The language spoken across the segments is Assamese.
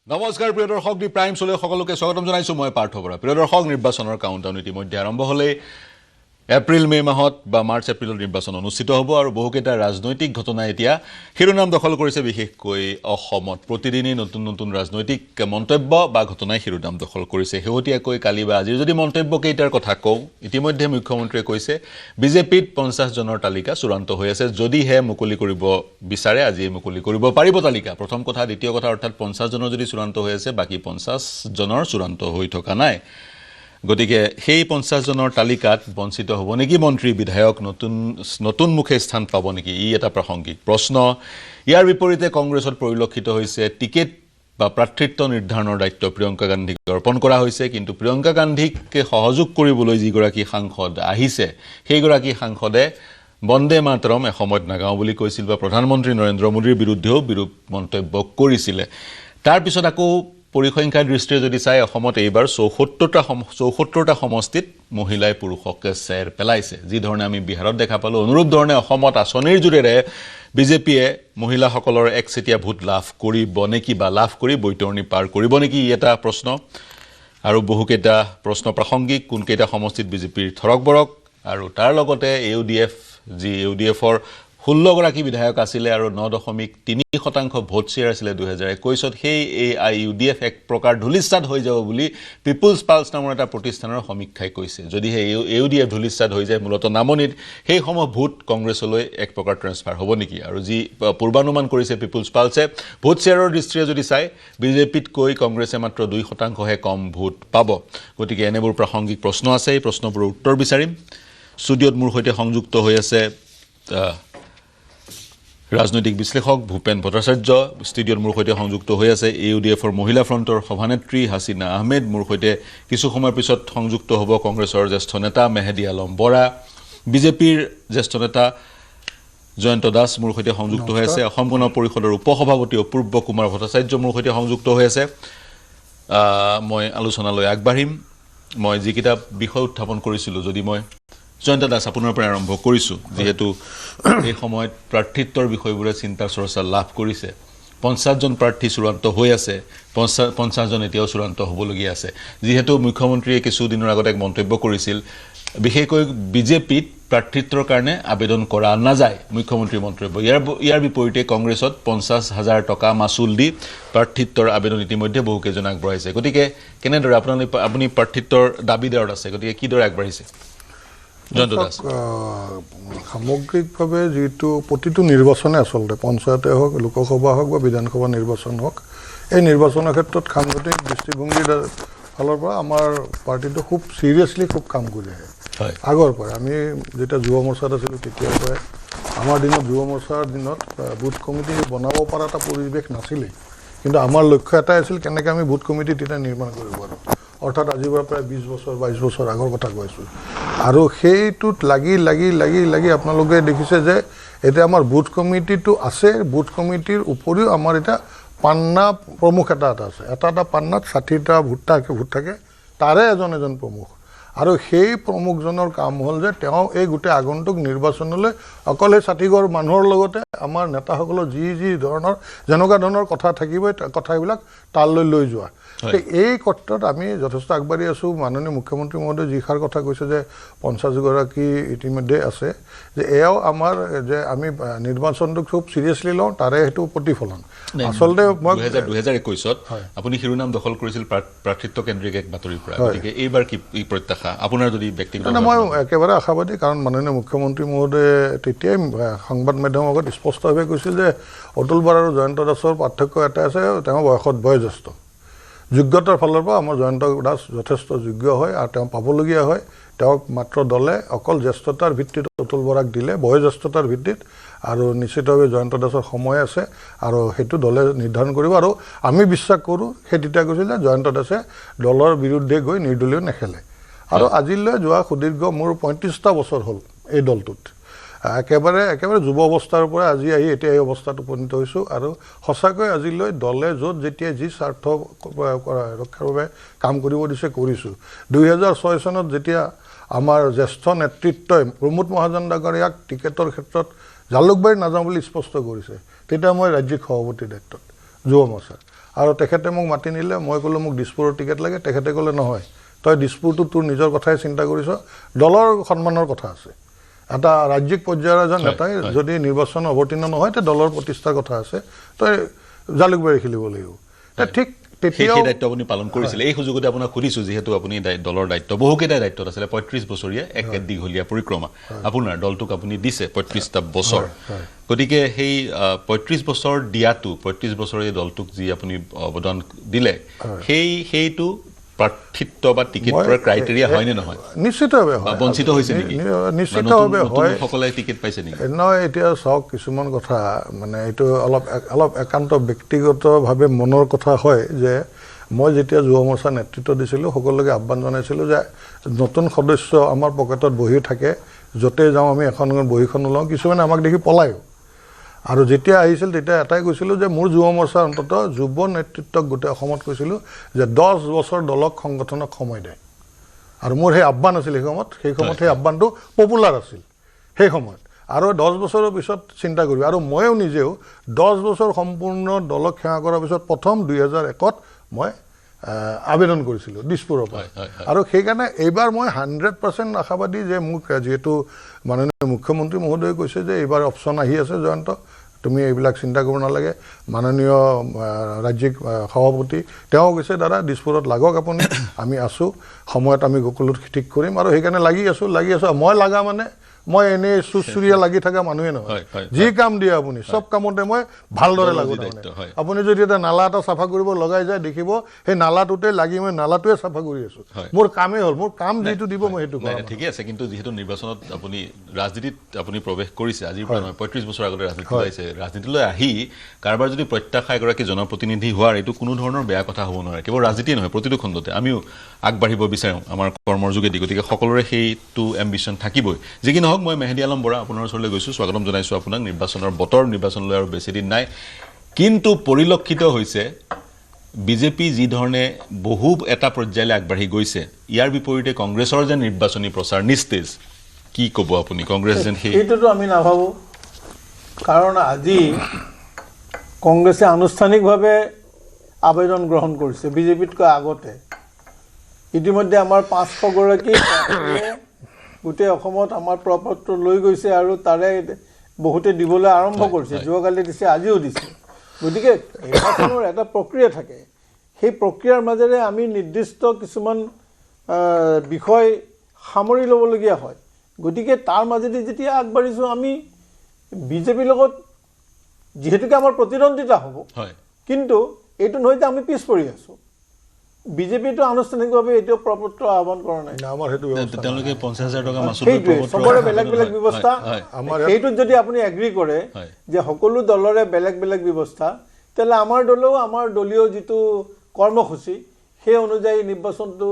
নমস্কাৰ প্ৰিয় দৰ্শক দি প্ৰাইম চলে সকলোকে স্বাগতম জনাইছো মই পাৰ্থ বৰা প্ৰিয় দৰ্শক নিৰ্বাচনৰ কাউণ্টডাউন ইতিমধ্যে আৰম্ভ হ'লে এপ্ৰিল মে মাহত বা মাৰ্চ এপ্ৰিলত নিৰ্বাচন অনুষ্ঠিত হ'ব আৰু বহুকেইটা ৰাজনৈতিক ঘটনা এতিয়া শিৰোনাম দখল কৰিছে বিশেষকৈ অসমত প্ৰতিদিনে নতুন নতুন ৰাজনৈতিক মন্তব্য বা ঘটনাই শিৰোনাম দখল কৰিছে হেউটিয়াকৈ কালি বা আজিৰ যদি মন্তব্য কেইটাৰ কথা কওঁ ইতিমধ্যে মুখ্যমন্ত্ৰীয়ে কৈছে বিজেপিত 50 জনৰ তালিকা চূড়ান্ত হৈ আছে যদিহে মুকলি কৰিব বিচাৰে আজি মুকলি কৰিব পাৰিব তালিকা প্ৰথম কথা দ্বিতীয় কথা অৰ্থাৎ 50 জনৰ যদি চূড়ান্ত হৈ আছে বাকি 50 জনৰ চূড়ান্ত হৈ থকা নাই গতিকে সেই 50 জনৰ তালিকাত বঞ্চিত হ'ব নেকি মন্ত্ৰী বিধায়ক নতুন মুখে স্থান পাব নেকি ই এটা প্ৰাসংগিক প্ৰশ্ন ইয়াৰ বিপৰীতে কংগ্ৰেছত পৰিলক্ষিত হৈছে টিকেট বা প্ৰাৰ্থিত্ব নিৰ্ধাৰণৰ দায়িত্ব প্ৰিয়ংকা গান্ধীক অৰ্পণ কৰা হৈছে কিন্তু প্ৰিয়ংকা গান্ধীক সহযোগ কৰিবলৈ যিগৰাকী সাংসদ আহিছে সেইগৰাকী সাংসদে বন্দে মাতৰম এসময়ত নাগাওঁ বুলি কৈছিল বা প্ৰধানমন্ত্ৰী নৰেন্দ্ৰ মোদীৰ বিৰুদ্ধেও বিৰূপ মন্তব্য কৰিছিলে তাৰ পিছত আকৌ পৰিসংখ্যাৰ দৃষ্টিৰে যদি চাই অসমত এইবাৰ 74টা সমষ্টিত মহিলাই পুৰুষকে চেৰ পেলাইছে যি ধৰণে আমি বিহাৰত দেখা পালো অনুৰূপ ধৰণে অসমত আঁচনিৰ জুৰেৰে বিজেপিয়ে মহিলাসকলৰ একচেটিয়া ভোট লাভ কৰিব নেকি বা লাভ কৰি বৈতৰণি পাৰ কৰিব নেকি এটা প্ৰশ্ন আৰু বহুকেইটা প্ৰশ্ন প্ৰাসংগিক কোনকেইটা সমষ্টিত বিজেপিৰ থৰক বৰক আৰু তাৰ লগতে ইউডিএফৰ 16 গৰাকী বিধায়ক আছিলে আৰু 9.3% ভোট শ্বেয়াৰ আছিলে 2021ত সেই ইউডিএফ এক প্ৰকাৰ ধুলিস্তাদ হৈ যাব বুলি পিপলছ পালছ নামৰ এটা প্ৰতিষ্ঠানৰ সমীক্ষাই কৈছে যদি হে ইউডিএফ ধুলিস্তাদ হৈ যায় মূলত নামনিত সেই সময় ভোট কংগ্ৰেছলৈ এক প্ৰকাৰ ট্ৰান্সফাৰ হ'ব নেকি আৰু যি পূৰ্বানুমান কৰিছে পিপলছ পালছে ভোট শ্বেয়াৰৰ দৃষ্টিৰে যদি চাই বিজেপিত কৈ কংগ্ৰেছে মাত্ৰ 2% হে কম ভোট পাব গতিকে এনেবোৰ প্ৰাসংগিক প্ৰশ্ন আছে এই প্ৰশ্নবোৰৰ উত্তৰ বিচাৰিম ষ্টুডিঅ'ত মোৰ সৈতে সংযুক্ত হৈ আছে ৰাজনৈতিক বিশ্লেষক ভূপেন ভট্টাচাৰ্য ষ্টুডিঅ'ত মোৰ সৈতে সংযুক্ত হৈ আছে ইউডিএফৰ মহিলা ফ্ৰণ্টৰ সভানেত্ৰী হাসিনা আহমেদ মোৰ সৈতে কিছু সময়ৰ পিছত সংযুক্ত হ'ব কংগ্ৰেছৰ জ্যেষ্ঠ নেতা মেহেদী আলম বৰা বিজেপিৰ জ্যেষ্ঠ নেতা জয়ন্ত দাস মোৰ সৈতে সংযুক্ত হৈ আছে অসম গণ পৰিষদৰ উপসভাপতি অপূৰ্ব কুমাৰ ভট্টাচাৰ্য মোৰ সৈতে সংযুক্ত হৈ আছে মই আলোচনালৈ আগবাঢ়িম মই যিকেইটা বিষয় উত্থাপন কৰিছিলোঁ যদি মই জয়ন্ত দাস আপোনাৰ পৰা আৰম্ভ কৰিছো যেহেতু এই সময়ত প্ৰাৰ্থিত্বৰ বিষয়বোৰে চিন্তা চৰ্চা লাভ কৰিছে 50 জন প্ৰাৰ্থী চূড়ান্ত হৈ আছে 50 জন এতিয়াও চূড়ান্ত হ'বলগীয়া আছে যেহেতু মুখ্যমন্ত্ৰীয়ে কিছু দিনৰ আগতে এক মন্তব্য কৰিছিল বিশেষকৈ বিজেপিত প্ৰাৰ্থিত্বৰ কাৰণে আবেদন কৰা নাযায় মুখ্যমন্ত্ৰীৰ মন্তব্য ইয়াৰ বিপৰীতে কংগ্ৰেছত 50,000 টকা মাচুল দি প্ৰাৰ্থিত্বৰ আবেদন ইতিমধ্যে বহুকেইজন আগবঢ়াইছে গতিকে কেনেদৰে আপুনি প্ৰাৰ্থিত্বৰ দাবীদাৰত আছে গতিকে কিদৰে আগবাঢ়িছে সামগ্ৰিকভাৱে যিটো প্ৰতিটো নিৰ্বাচনে আচলতে পঞ্চায়তে হওক লোকসভা হওক বা বিধানসভা নিৰ্বাচন হওক এই নিৰ্বাচনৰ ক্ষেত্ৰত সাংগঠনিক দৃষ্টিভংগীৰ ফালৰ পৰা আমাৰ পাৰ্টিটো খুব চিৰিয়াছলি খুব কাম কৰি আহে আগৰ পৰাই আমি যেতিয়া যুৱ মৰ্চাত আছিলোঁ তেতিয়াৰ পৰাই আমাৰ দিনত যুৱ মৰ্চাৰ দিনত বুথ কমিটি বনাব পৰা এটা পৰিৱেশ নাছিলেই কিন্তু আমাৰ লক্ষ্য এটাই আছিল কেনেকৈ আমি বুথ কমিটি তেতিয়া নিৰ্মাণ কৰিব পাৰোঁ অৰ্থাৎ আজিৰ পৰা প্ৰায় 20 বছৰ 22 বছৰ আগৰ কথা কৈছোঁ আৰু সেইটোত লাগি আপোনালোকে দেখিছে যে এতিয়া আমাৰ বুথ কমিটিটো আছে বুথ কমিটিৰ উপৰিও আমাৰ এতিয়া পান্না প্ৰমুখ এটা আছে এটা পান্নাত 60টা ভোট থাকে তাৰে এজন প্ৰমুখ আৰু সেই প্ৰমুখজনৰ কাম হ'ল যে তেওঁ এই গোটেই আগন্তুক নিৰ্বাচনলৈ অকল সেই 60 ঘৰ মানুহৰ লগতে আমাৰ নেতাসকলৰ যি ধৰণৰ যেনেকুৱা ধৰণৰ কথা থাকিব কথাবিলাক তালৈ লৈ যোৱা এই ক্ষেত্ৰত আমি যথেষ্ট আগবাঢ়ি আছোঁ মাননীয় মুখ্যমন্ত্ৰী মহোদয় যিষাৰ কথা কৈছে যে 50 গৰাকী ইতিমধ্যে আছে যে এয়াও আমাৰ যে আমি নিৰ্বাচনটো খুব চিৰিয়াছলি লওঁ তাৰে সেইটো প্ৰতিফলন আচলতে 2021ত আপুনি শিৰোনাম দখল কৰিছিল প্ৰাৰ্থিত্ব কেন্দ্ৰিক এক বাতৰিৰ পৰা গতিকে এইবাৰ কি প্ৰত্যাশা আপোনাৰ যদি ব্যক্তিগত মই একেবাৰে আশাবাদী কাৰণ মাননীয় মুখ্যমন্ত্ৰী মহোদয়ে তেতিয়াই সংবাদ মাধ্যমৰ আগত স্পষ্টভাৱে কৈছিল যে অতুল বৰা আৰু জয়ন্ত দাসৰ পাৰ্থক্য এটা আছে তেওঁ বয়োজ্যেষ্ঠ যোগ্যতাৰ ফালৰ পৰা আমাৰ জয়ন্ত দাস যথেষ্ট যোগ্য হয় আৰু তেওঁ পাবলগীয়া হয় তেওঁক মাত্ৰ দলে অকল জ্যেষ্ঠতাৰ ভিত্তিত অতুল বৰাক দিলে বয়োজ্যেষ্ঠতাৰ ভিত্তিত আৰু নিশ্চিতভাৱে জয়ন্ত দাসৰ সময় আছে আৰু সেইটো দলে নিৰ্ধাৰণ কৰিব আৰু আমি বিশ্বাস কৰোঁ সেই তেতিয়া কৈছিল যে জয়ন্ত দাসে দলৰ বিৰুদ্ধে গৈ নিৰ্দলীয় নেখেলে আৰু আজিলৈ যোৱা সুদীৰ্ঘ মোৰ 35টা বছৰ হ'ল এই দলটোত একেবাৰে যুৱ অৱস্থাৰ পৰা আজি আহি এতিয়া এই অৱস্থাত উপনীত হৈছোঁ আৰু সঁচাকৈ আজিলৈ দলে য'ত যেতিয়া যি স্বাৰ্থ ৰক্ষাৰ বাবে কাম কৰিব দিছে কৰিছোঁ 2006 চনত যেতিয়া আমাৰ জ্যেষ্ঠ নেতৃত্বই প্ৰমোদ মহাজন ডাঙৰীয়াক টিকেটৰ ক্ষেত্ৰত জালুকবাৰীত নাযাওঁ বুলি স্পষ্ট কৰিছে তেতিয়া মই ৰাজ্যিক সভাপতিৰ দায়িত্বত যুৱ মৰ্চাৰ আৰু তেখেতে মোক মাতি নিলে মই ক'লো মোক দিছপুৰৰ টিকেট লাগে তেখেতে ক'লে নহয় তই দিছপুৰটো তোৰ নিজৰ কথাই চিন্তা কৰিছ দলৰ সন্মানৰ কথা আছে এটা ৰাজ্যিক পৰ্যায়ৰ এজন নেতাই যদি নিৰ্বাচন অৱতীৰ্ণ নহয় তে দলৰ প্ৰতিষ্ঠাৰ কথা আছে তই জালুকবাৰী খেলিব লাগিব ঠিক সেই দায়িত্ব আপুনি পালন কৰিছিল এই সুযোগতে আপোনাক সুধিছোঁ যিহেতু আপুনি দলৰ দায়িত্ব বহুকেইটা দায়িত্বত আছিলে ৩৫ বছৰীয়া এক দীঘলীয়া পৰিক্ৰমা আপোনাৰ দলটোক আপুনি দিছে ৩৫টা বছৰ গতিকে সেই ৩৫ বছৰ দিয়াটো ৩৫ বছৰ এই দলটোক যি আপুনি অৱদান দিলে সেইটো প্ৰাৰ্থিত্ব বা টিকেট পোৱাৰ ক্ৰাইটেৰিয়া হয়নে নহয় নিশ্চিতভাৱে হয় বঞ্চিত হৈছে নেকি নিশ্চিতভাৱে হয় সকলে টিকেট পাইছে নেকি নহয় এতিয়া চাওক কিছুমান কথা মানে এইটো অলপ একান্ত ব্যক্তিগতভাৱে মনৰ কথা হয় যে মই যেতিয়া যুৱ মৰ্চা নেতৃত্ব দিছিলোঁ সকলোকে আহ্বান জনাইছিলোঁ যে নতুন সদস্য আমাৰ পকেটত বহি থাকে য'তে যাওঁ আমি এখন বহীখন লওঁ কিছুমানে আমাক দেখি পলায়ো আৰু যেতিয়া আহিছিল তেতিয়া এটাই কৈছিলোঁ যে মোৰ যুৱ মৰ্চাৰ অন্ততঃ যুৱ নেতৃত্বক গোটেই অসমত কৈছিলোঁ যে 10 বছৰ দলক সংগঠনক সময় দে আৰু মোৰ সেই আহ্বান আছিল সেই সময়ত সেই আহ্বানটো পপুলাৰ আছিল সেই সময়ত আৰু 10 বছৰৰ পিছত চিন্তা কৰিবি আৰু ময়ো নিজেও 10 বছৰ সম্পূৰ্ণ দলক সেৱা কৰাৰ পিছত প্ৰথম 2001ত মই আবেদন কৰিছিলোঁ দিছপুৰৰ পৰা আৰু সেইকাৰণে এইবাৰ মই 100% আশাবাদী যে মোক যিহেতু মাননীয় মুখ্যমন্ত্ৰী মহোদয়ে কৈছে যে এইবাৰ অপশ্যন আহি আছে জয়ন্ত তুমি এইবিলাক চিন্তা কৰিব নালাগে মাননীয় ৰাজ্যিক সভাপতি তেওঁ কৈছে দাদা দিছপুৰত লাগক আপুনি আমি আছোঁ সময়ত আমি সকলো ঠিক কৰিম আৰু সেইকাৰণে লাগি আছোঁ মই লাগা মানে মই এনেই সুচুৰীয়া লাগি থকা মানুহে নহয় যি কাম দিয়ে আপুনি সব কামতে মই ভালদৰে লাগো আপুনি যদি এটা নালা এটা চাফা কৰিব লগাই যায় দেখিব সেই নালাটোতে লাগি মই নালাটোৱে চাফা কৰি আছোঁ মোৰ কামেই হ'ল মোৰ কাম যিটো দিব মই সেইটো কৰিম ঠিকে আছে কিন্তু যেহেতু নিৰ্বাচনত আপুনি ৰাজনীতিত আপুনি প্ৰৱেশ কৰিছে আজিৰ পৰা নহয় ৩৫ বছৰ আগতে ৰাজনীতি কৰিছে ৰাজনীতিলৈ আহি কাৰোবাৰ যদি প্ৰত্যাশা এগৰাকী জনপ্ৰতিনিধি হোৱাৰ এইটো কোনো ধৰণৰ বেয়া কথা হ'ব নোৱাৰে কেৱল ৰাজনীতি নহয় প্ৰতিটো খণ্ডতে আমিও আগবাঢ়িব বিচাৰোঁ আমাৰ কৰ্মৰ যোগেদি গতিকে সকলোৰে সেইটো এম্বিশ্যন থাকিবই যি কি নহওক মই মেহেদি আলম বৰা আপোনাৰ ওচৰলৈ গৈছোঁ স্বাগতম জনাইছোঁ আপোনাক নিৰ্বাচনৰ বতৰ নিৰ্বাচনলৈ আৰু বেছি দিন নাই কিন্তু পৰিলক্ষিত হৈছে বিজেপি যি ধৰণে বহু এটা পৰ্যায়লৈ আগবাঢ়ি গৈছে ইয়াৰ বিপৰীতে কংগ্ৰেছৰ যে নিৰ্বাচনী প্ৰচাৰ নিস্তেজ কি ক'ব আপুনি কংগ্ৰেছ যেন সেইটোতো আমি নাভাবোঁ কাৰণ আজি কংগ্ৰেছে আনুষ্ঠানিকভাৱে আবেদন গ্ৰহণ কৰিছে বিজেপিতকৈ আগতে ইতিমধ্যে আমাৰ 500 গৰাকী গোটেই অসমত আমাৰ প্ৰপত্ৰ লৈ গৈছে আৰু তাৰে বহুতে দিবলৈ আৰম্ভ কৰিছে যোৱাকালি দিছে আজিও দিছে গতিকে নিৰ্বাচনৰ এটা প্ৰক্ৰিয়া থাকে সেই প্ৰক্ৰিয়াৰ মাজেৰে আমি নিৰ্দিষ্ট কিছুমান বিষয় সামৰি ল'বলগীয়া হয় গতিকে তাৰ মাজেদি যেতিয়া আগবাঢ়িছোঁ আমি বিজেপিৰ লগত যিহেতুকে আমাৰ প্ৰতিদ্বন্দ্বিতা হ'ব কিন্তু এইটো নহয় যে আমি পিছ পৰি আছোঁ বিজেপিটো আনুষ্ঠানিকভাৱে এতিয়াও প্ৰপত্ৰ আহ্বান কৰা নাই আমাৰ সেইটো তেওঁলোকে 50,000 টকা মাচুল চবৰে বেলেগ বেলেগ ব্যৱস্থা সেইটোত যদি আপুনি এগ্ৰী কৰে যে সকলো দলৰে বেলেগ বেলেগ ব্যৱস্থা তেতিয়াহ'লে আমাৰ দলেও আমাৰ দলীয় যিটো কৰ্মসূচী সেই অনুযায়ী নিৰ্বাচনটো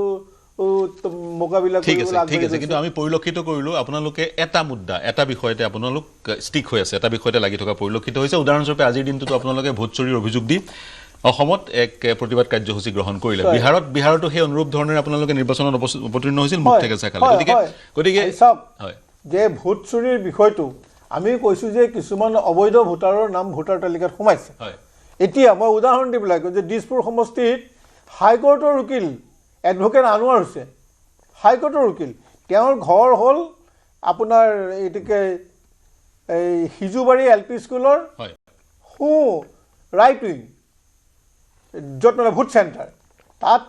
মোকাবিলা কৰিবলৈ ঠিক আছে কিন্তু আমি পৰিলক্ষিত কৰিলোঁ আপোনালোকে এটা মুদ্দা এটা বিষয়তে আপোনালোক ষ্টিক হৈ আছে এটা বিষয়তে লাগি থকা পৰিলক্ষিত হৈছে উদাহৰণস্বৰূপে আজিৰ দিনটোতো আপোনালোকে ভোট চুৰিৰ অভিযোগ দি অসমত এক প্ৰতিবাদ কাৰ্যসূচী গ্ৰহণ কৰিলে বিহাৰতো সেই অনুৰূপ ধৰণে আপোনালোকে নিৰ্বাচনত অৱতীৰ্ণ হৈছিল মুখ থেকে চাকালে গতিকে যে ভোট চুৰিৰ বিষয়টো আমি কৈছোঁ যে কিছুমান অবৈধ ভোটাৰৰ নাম ভোটাৰ তালিকাত সোমাইছে এতিয়া মই উদাহৰণ দি পেলাই যে দিছপুৰ সমষ্টিত হাইকোৰ্টৰ উকিল এডভোকেট আনোৱাৰ হুছেইন হাইকোৰ্টৰ উকিল তেওঁৰ ঘৰ হ'ল আপোনাৰ এইটোকে এই সিজুবাৰী LP স্কুলৰ ৰাইট উইং য'ত মানে ভোট চেণ্টাৰ তাত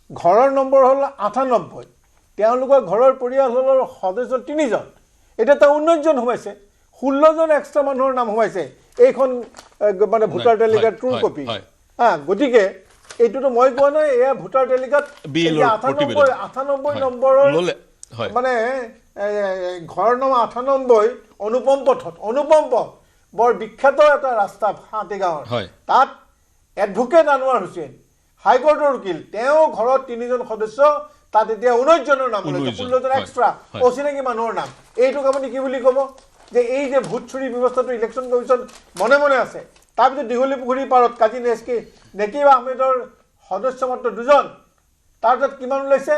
ঘৰৰ নম্বৰ হ'ল 98 তেওঁলোকৰ ঘৰৰ পৰিয়ালৰ সদস্য 3জন এতিয়া তাৰ 19জন সোমাইছে 16জন এক্সট্ৰা মানুহৰ নাম সোমাইছে এইখন মানে ভোটাৰ তালিকাৰ ট্ৰু কপি গতিকে এইটোতো মই কোৱা নাই এয়া ভোটাৰ তালিকাত 98 নম্বৰৰ মানে ঘৰৰ নাম 98 অনুপম পথত বৰ বিখ্যাত এটা ৰাস্তা হাতীগাঁৱৰ তাত এডভোকেট আনোৱাৰ হুছেইন হাইকোৰ্টৰ উকিল তেওঁ ঘৰত 3জন সদস্য তাত এতিয়া 19জনৰ নাম ওলাইছে 16জন এক্সট্ৰা অচিনাকি মানুহৰ নাম এইটোক আপুনি কি বুলি ক'ব যে এই যে ভোট চুৰি ব্যৱস্থাটো ইলেকশ্যন কমিশ্যন মনে মনে আছে তাৰপিছত দীঘলী পুখুৰী পাৰত কাজী নেকিব আহমেদৰ সদস্য মাত্ৰ 2জন তাৰপিছত কিমান ওলাইছে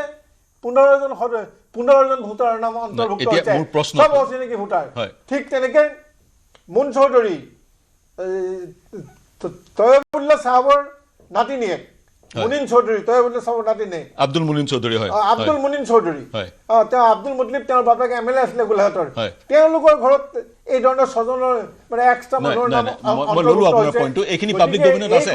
15জন ভোটাৰৰ নাম অন্তৰ্ভুক্ত হৈছে সব অচিনাকি ভোটাৰ ঠিক তেনেকৈ মুন চৌধুৰী তয়বুল্লাহ চাহাবৰ নাতিনীয়েক মুনিন চৌধুৰী তই বোলে চাব নাতিনীয়েক আব্দুল মুনিন চৌধুৰী হয় আব্দুল মুনিন চৌধুৰী হয় তেওঁ আব্দুল মুতলিব তেওঁৰ বাপেক MLA আছিলে গোলাঘাটৰ হয় তেওঁলোকৰ ঘৰত এই ধৰণৰ স্বজনৰ মানে এক্সট্ৰা মানুহৰ নাম মই ললো আপোনাৰ পইণ্টটো এইখিনি পাব্লিক ডকুমেণ্টত আছে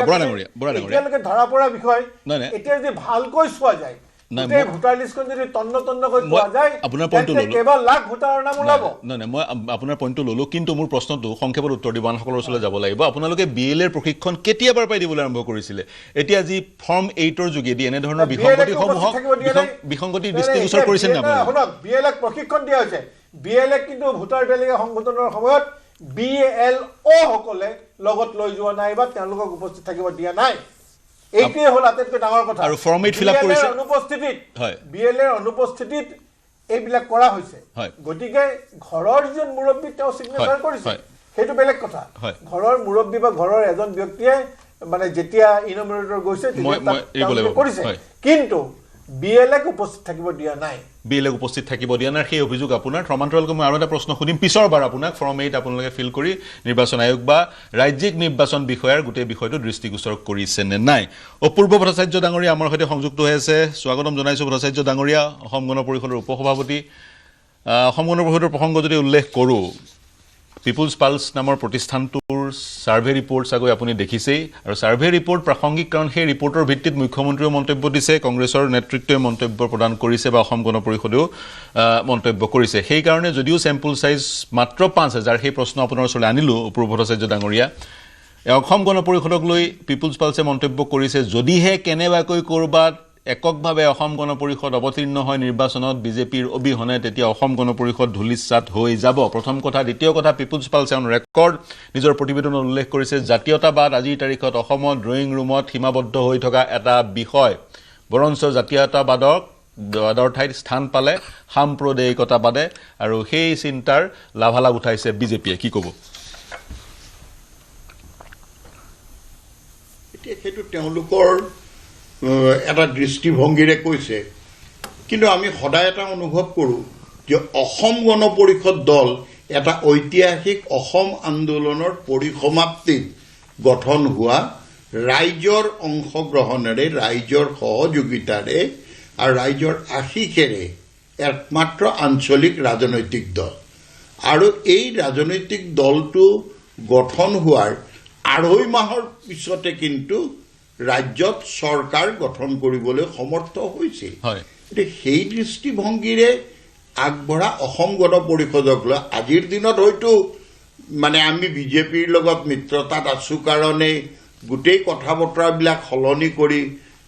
বৰা ডাঙৰীয়া এতিয়ালৈকে ধৰা পৰা বিষয় নাই নাই এতিয়া যদি ভালকৈ চোৱা যায় নাই ভোটাৰ লিষ্টখন যদি তন্নকৈ চোৱা যায় আপোনাৰ পইণ্টটো ললো কেৱল লাখ ভোটাৰৰ নাম ওলাব নাই মই আপোনাৰ পইণ্টটো ললো কিন্তু মোৰ প্ৰশ্নটো সংক্ষেপত উত্তৰ দিব আনসকলৰ ওচৰলৈ যাব লাগিব আপোনালোকে BLA প্ৰশিক্ষণ কেতিয়াবাৰ পৰাই দিবলৈ আৰম্ভ কৰিছিলে এতিয়া যি ফৰ্ম 8ৰ যোগেদি এনে ধৰণৰ বিসংগতি দৃষ্টিগোচৰ কৰিছে নে আপোনালোকে শুনক BLA প্ৰশিক্ষণ দিয়া হৈছে BLA কিন্তু ভোটাৰ তালিকা সংশোধনৰ সময়ত BLO সকলে লগত লৈ যোৱা নাই বা তেওঁলোকক উপস্থিত থাকিব দিয়া নাই এইটোৱে হ'ল আটাইতকৈ ডাঙৰ কথা আৰু ফৰ্ম 8 ফিল আপ কৰিছে অনুপস্থিতিত হয় BLA অনুপস্থিতিত এইবিলাক কৰা হৈছে গতিকে ঘৰৰ যিজন মুৰব্বী তেওঁ সিগনেচাৰ কৰিছে সেইটো বেলেগ কথা ঘৰৰ মুৰব্বী বা ঘৰৰ এজন ব্যক্তিয়ে মানে যেতিয়া ইনমিনেটৰ গৈছে তেতিয়া কৰিছে কিন্তু BLA উপস্থিত থাকিব দিয়া নাই BLA উপস্থিত থাকিব দিয়া নাই সেই অভিযোগ আপোনাৰ সমান্তৰালকৈ মই আৰু এটা প্ৰশ্ন সুধিম পিছৰবাৰ আপোনাক ফৰ্ম 8 আপোনালোকে ফিল কৰি নিৰ্বাচন আয়োগ বা ৰাজ্যিক নিৰ্বাচন বিষয়াৰ গোটেই বিষয়টো দৃষ্টিগোচৰ কৰিছে নে নাই অপূৰ্ব ভট্টাচাৰ্য ডাঙৰীয়া আমাৰ সৈতে সংযুক্ত হৈ আছে স্বাগতম জনাইছোঁ ভট্টাচাৰ্য ডাঙৰীয়া অসম গণ পৰিষদৰ উপসভাপতি অসম গণ পৰিষদৰ প্ৰসংগ যদি উল্লেখ কৰোঁ পিপুলছ পালছ নামৰ প্ৰতিষ্ঠানটোৰ সাৰ্ভে ৰিপৰ্ট চাগৈ আপুনি দেখিছেই আৰু সাৰ্ভে ৰিপৰ্ট প্ৰাসংগিক কাৰণ সেই ৰিপৰ্টৰ ভিত্তিত মুখ্যমন্ত্ৰীয়ে মন্তব্য দিছে কংগ্ৰেছৰ নেতৃত্বই মন্তব্য প্ৰদান কৰিছে বা অসম গণ পৰিষদেও মন্তব্য কৰিছে সেই কাৰণে যদিও চেম্পল সাইজ মাত্ৰ 5000 সেই প্ৰশ্ন আপোনাৰ ওচৰলৈ আনিলোঁ অপূৰ্ব ভট্টাচাৰ্য ডাঙৰীয়া অসম গণ পৰিষদক লৈ পিপুলছ পালছে মন্তব্য কৰিছে যদিহে কেনেবাকৈ ক'ৰবাত এককভাৱে অসম গণ পৰিষদ অৱতীৰ্ণ হয় নিৰ্বাচনত বিজেপিৰ অবিহনে তেতিয়া অসম গণ পৰিষদ ধুলিসাৎ হৈ যাব প্ৰথম কথা দ্বিতীয় কথা পিপুলছ পালছে অন ৰেকৰ্ড নিজৰ প্ৰতিবেদনত উল্লেখ কৰিছে জাতীয়তাবাদ আজিৰ তাৰিখত অসমত ড্ৰয়িং ৰুমত সীমাবদ্ধ হৈ থকা এটা বিষয় বৰঞ্চ জাতীয়তাবাদৰ ঠাইত স্থান পালে সাম্প্ৰদায়িকতাবাদে আৰু সেই চিন্তাৰ লাভালাভ উঠাইছে বিজেপিয়ে কি ক'ব এতিয়া সেইটো তেওঁলোকৰ এটা দৃষ্টিভংগীৰে কৈছে কিন্তু আমি সদায় এটা অনুভৱ কৰোঁ যে অসম গণ পৰিষদ দল এটা ঐতিহাসিক অসম আন্দোলনৰ পৰিসমাপ্তিত গঠন হোৱা ৰাইজৰ অংশগ্ৰহণেৰে ৰাইজৰ সহযোগিতাৰে আৰু ৰাইজৰ আশীষেৰে একমাত্ৰ আঞ্চলিক ৰাজনৈতিক দল আৰু এই ৰাজনৈতিক দলটো গঠন হোৱাৰ 2.5 মাহৰ পিছতে কিন্তু ৰাজ্যত চৰকাৰ গঠন কৰিবলৈ সমৰ্থ হৈছে সেই দৃষ্টিভংগীৰে আগবঢ়া অসম গণ পৰিষদক লৈ আজিৰ দিনত হয়তো মানে আমি বিজেপিৰ লগত মিত্ৰতাত আছোঁ কাৰণে গোটেই কথা বতৰাবিলাক সলনি কৰি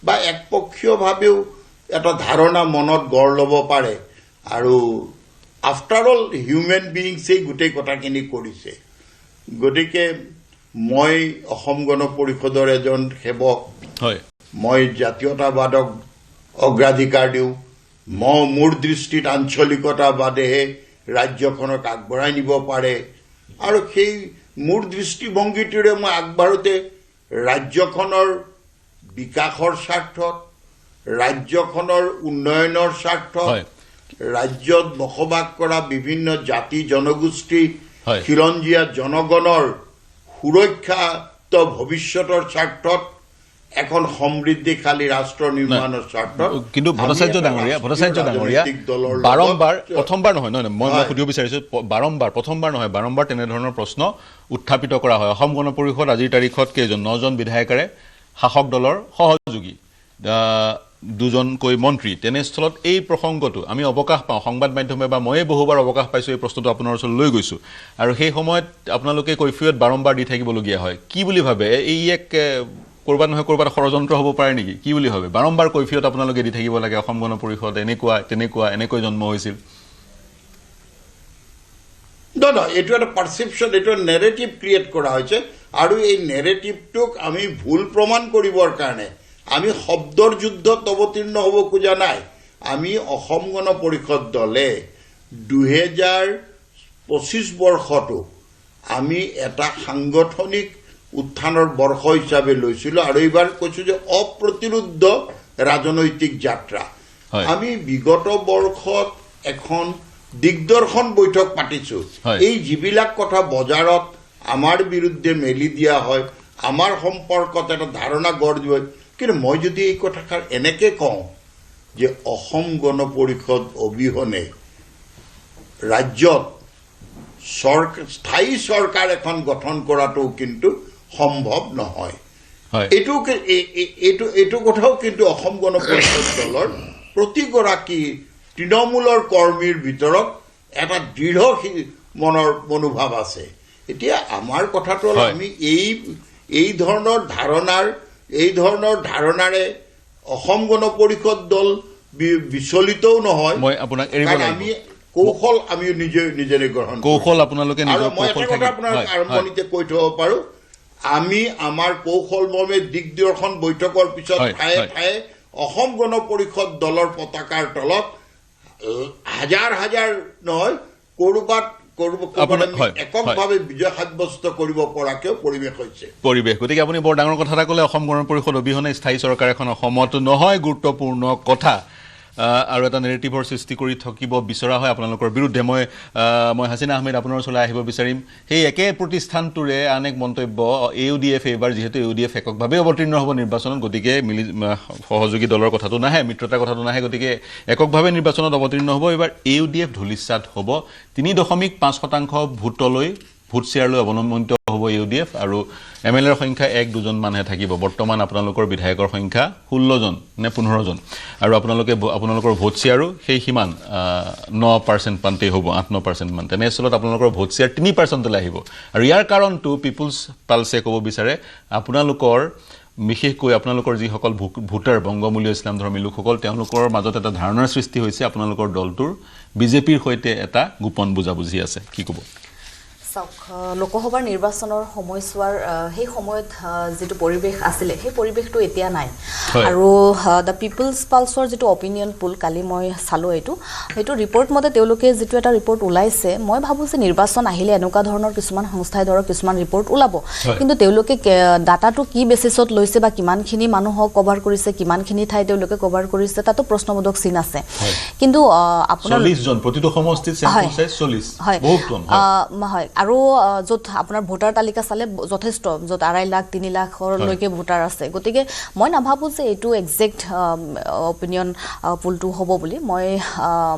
বা একপক্ষীয়ভাৱেও এটা ধাৰণা মনত গঢ় ল'ব পাৰে আৰু আফটাৰ অল হিউমেন বিইংছেই গোটেই কথাখিনি কৰিছে গতিকে মই অসম গণ পৰিষদৰ এজন সেৱক মই জাতীয়তাবাদক অগ্ৰাধিকাৰ দিওঁ মোৰ দৃষ্টিত আঞ্চলিকতাবাদেহে ৰাজ্যখনক আগবঢ়াই নিব পাৰে আৰু সেই মোৰ দৃষ্টিভংগীটোৰে মই আগবাঢ়োতে ৰাজ্যখনৰ বিকাশৰ স্বাৰ্থত ৰাজ্যখনৰ উন্নয়নৰ স্বাৰ্থত ৰাজ্যত বসবাস কৰা বিভিন্ন জাতি জনগোষ্ঠী খিলঞ্জীয়া জনগণৰ সুৰক্ষাত ভৱিষ্যতৰ স্বাৰ্থত এখন সমৃদ্ধিশালী ৰাষ্ট্ৰ নিৰ্মাণৰ স্বাৰ্থত কিন্তু ভট্টাচাৰ্য ডাঙৰীয়া বাৰম্বাৰ প্ৰথমবাৰ নহয় মই সুধিব বিচাৰিছোঁ প্ৰথমবাৰ নহয় বাৰম্বাৰ তেনেধৰণৰ প্ৰশ্ন উত্থাপিত কৰা হয় অসম গণ পৰিষদ আজিৰ তাৰিখত কেইজন 9জন বিধায়কেৰে শাসক দলৰ সহযোগী 2জনকৈ মন্ত্ৰী তেনেস্থলত এই প্ৰসংগটো আমি অৱকাশ পাওঁ সংবাদ মাধ্যমে বা ময়ে বহুবাৰ অৱকাশ পাইছোঁ এই প্ৰশ্নটো আপোনাৰ ওচৰলৈ লৈ গৈছোঁ আৰু সেই সময়ত আপোনালোকে কৈফিয়ত বাৰম্বাৰ দি থাকিবলগীয়া হয় কি বুলি ভাবে এই এক ক'ৰবাত নহয় ক'ৰবাত ষড়যন্ত্ৰ হ'ব পাৰে নেকি কি বুলি ভাবে বাৰম্বাৰ কৈফিয়ত আপোনালোকে দি থাকিব লাগে অসম গণ পৰিষদ এনেকৈ জন্ম হৈছিল এইটো এটা পাৰচেপশ্যন এইটো নেৰেটিভ ক্ৰিয়েট কৰা হৈছে আৰু এই নেৰেটিভটোক আমি ভুল প্ৰমাণ কৰিবৰ কাৰণে আমি শব্দৰ যুদ্ধত অৱতীৰ্ণ হ'ব খোজা নাই আমি অসম গণ পৰিষদ দলে 2025 বৰ্ষটো আমি এটা সাংগঠনিক উত্থানৰ বৰ্ষ হিচাপে লৈছিলোঁ আৰু এইবাৰ কৈছোঁ যে অপ্ৰতিৰোধ ৰাজনৈতিক যাত্ৰা আমি বিগত বৰ্ষত এখন দিগদৰ্শন বৈঠক পাতিছোঁ এই যিবিলাক কথা বজাৰত আমাৰ বিৰুদ্ধে মেলি দিয়া হয় আমাৰ সম্পৰ্কত এটা ধাৰণা গঢ় দিব। কিন্তু মই যদি এই কথাষাৰ এনেকৈ কওঁ যে অসম গণ পৰিষদ অবিহনে ৰাজ্যত স্থায়ী চৰকাৰ এখন গঠন কৰাটো কিন্তু সম্ভৱ নহয়। এইটো কথাও কিন্তু অসম গণ পৰিষদ দলৰ প্ৰতিগৰাকী তৃণমূলৰ কৰ্মীৰ ভিতৰত এটা দৃঢ় মনৰ মনোভাৱ আছে। এতিয়া আমাৰ কথাটো হ'ল আমি এই ধৰণৰ ধাৰণাৰে অসম গণ পৰিষদ দল বিচলিতও নহয়। মই আপোনাক এৰিব লাগিব। আমি কৌশল আমি নিজে গ্ৰহণ কৌশল আপোনালোকে আৰু মই এটা কথা আপোনাৰ আৰম্ভণিতে কৈ থব পাৰোঁ, আমি আমাৰ কৌশলমৰ্মে দিগদৰ্শন বৈঠকৰ পিছত ঠায়ে ঠায়ে অসম গণ পৰিষদ দলৰ পতাকাৰ তলত হাজাৰ হাজাৰ নহয় ক'ৰবাত এককভাৱে বিজয় সাব্যস্ত কৰিব পৰাকৈ পৰিৱেশ হৈছে। গতিকে আপুনি বৰ ডাঙৰ কথা এটা ক'লে, অসম গণ পৰিষদ অবিহনে স্থায়ী চৰকাৰ এখন অসমত নহয়, গুৰুত্বপূৰ্ণ কথা। আৰু এটা নেৰেটিভৰ সৃষ্টি কৰি থাকিব বিচৰা হয় আপোনালোকৰ বিৰুদ্ধে। মই হাছিনা আহমেদ আপোনাৰ ওচৰলৈ আহিব বিচাৰিম। সেই একে প্ৰতিষ্ঠানটোৰে আন এক মন্তব্য, AUDF এইবাৰ যিহেতু AUDF এককভাৱে অৱতীৰ্ণ হ'ব নিৰ্বাচনত, গতিকে সহযোগী দলৰ কথাটো নাহে, মিত্ৰতাৰ কথাটো নাহে, গতিকে এককভাৱে নিৰ্বাচনত অৱতীৰ্ণ হ'ব। এইবাৰ AUDF ধূলিসাৎ হ'ব। 3.5% ভোটলৈ ভোট শ্বেয়াৰলৈ অৱনমিত হ'ব AUDF, আৰু MLAৰ সংখ্যা 1-2জন মানহে থাকিব। বৰ্তমান আপোনালোকৰ বিধায়কৰ সংখ্যা 16জন নে 15জন, আৰু আপোনালোকৰ ভোট শ্বেয়াৰো সেই সিমান 9% মানতেই হ'ব, 8-9% মান। তেনেস্থলত আপোনালোকৰ ভোট শ্বেয়াৰ 3%লৈ আহিব। আৰু ইয়াৰ কাৰণটো পিপুলছ পালছে ক'ব বিচাৰে, আপোনালোকৰ বিশেষকৈ আপোনালোকৰ যিসকল ভোটাৰ বংগমূলীয় ইছলাম ধৰ্মী লোকসকল, তেওঁলোকৰ মাজত এটা ধাৰণাৰ সৃষ্টি হৈছে আপোনালোকৰ দলটোৰ বিজেপিৰ সৈতে এটা গোপন বুজাবুজি আছে। কি ক'ব? চাওক, লোকসভাৰ নিৰ্বাচনৰ সময়ছোৱাৰ সেই সময়ত যিটো পৰিৱেশ আছিলে সেই পৰিৱেশটো এতিয়া নাই। আৰু দ্য পিপলছ পালছৰ যিটো অপিনিয়ন পোল, কালি মই চালোঁ সেইটো ৰিপৰ্ট মতে তেওঁলোকে যিটো এটা ৰিপৰ্ট ওলাইছে, মই ভাবোঁ যে নিৰ্বাচন আহিলে এনেকুৱা ধৰণৰ কিছুমান সংস্থাই ধৰক কিছুমান ৰিপৰ্ট ওলাব, কিন্তু তেওঁলোকে ডাটাটো কি বেচিছত লৈছে বা কিমানখিনি মানুহক কভাৰ কৰিছে, কিমানখিনি ঠাই তেওঁলোকে কভাৰ কৰিছে, তাতো প্ৰশ্নবোধক চিন আছে। কিন্তু আপোনাৰ 40 জন প্ৰতিটো সমষ্টিত চেম্পল চাইজ 40, বহুত কম হয়। আৰু য'ত আপোনাৰ ভোটাৰ তালিকা চালে যথেষ্ট, য'ত 2.5 লাখ 3 লাখলৈকে ভোটাৰ আছে। গতিকে মই নাভাবোঁ যে এইটো একজেক্ট অপিনিয়ন পুলটো হ'ব বুলি।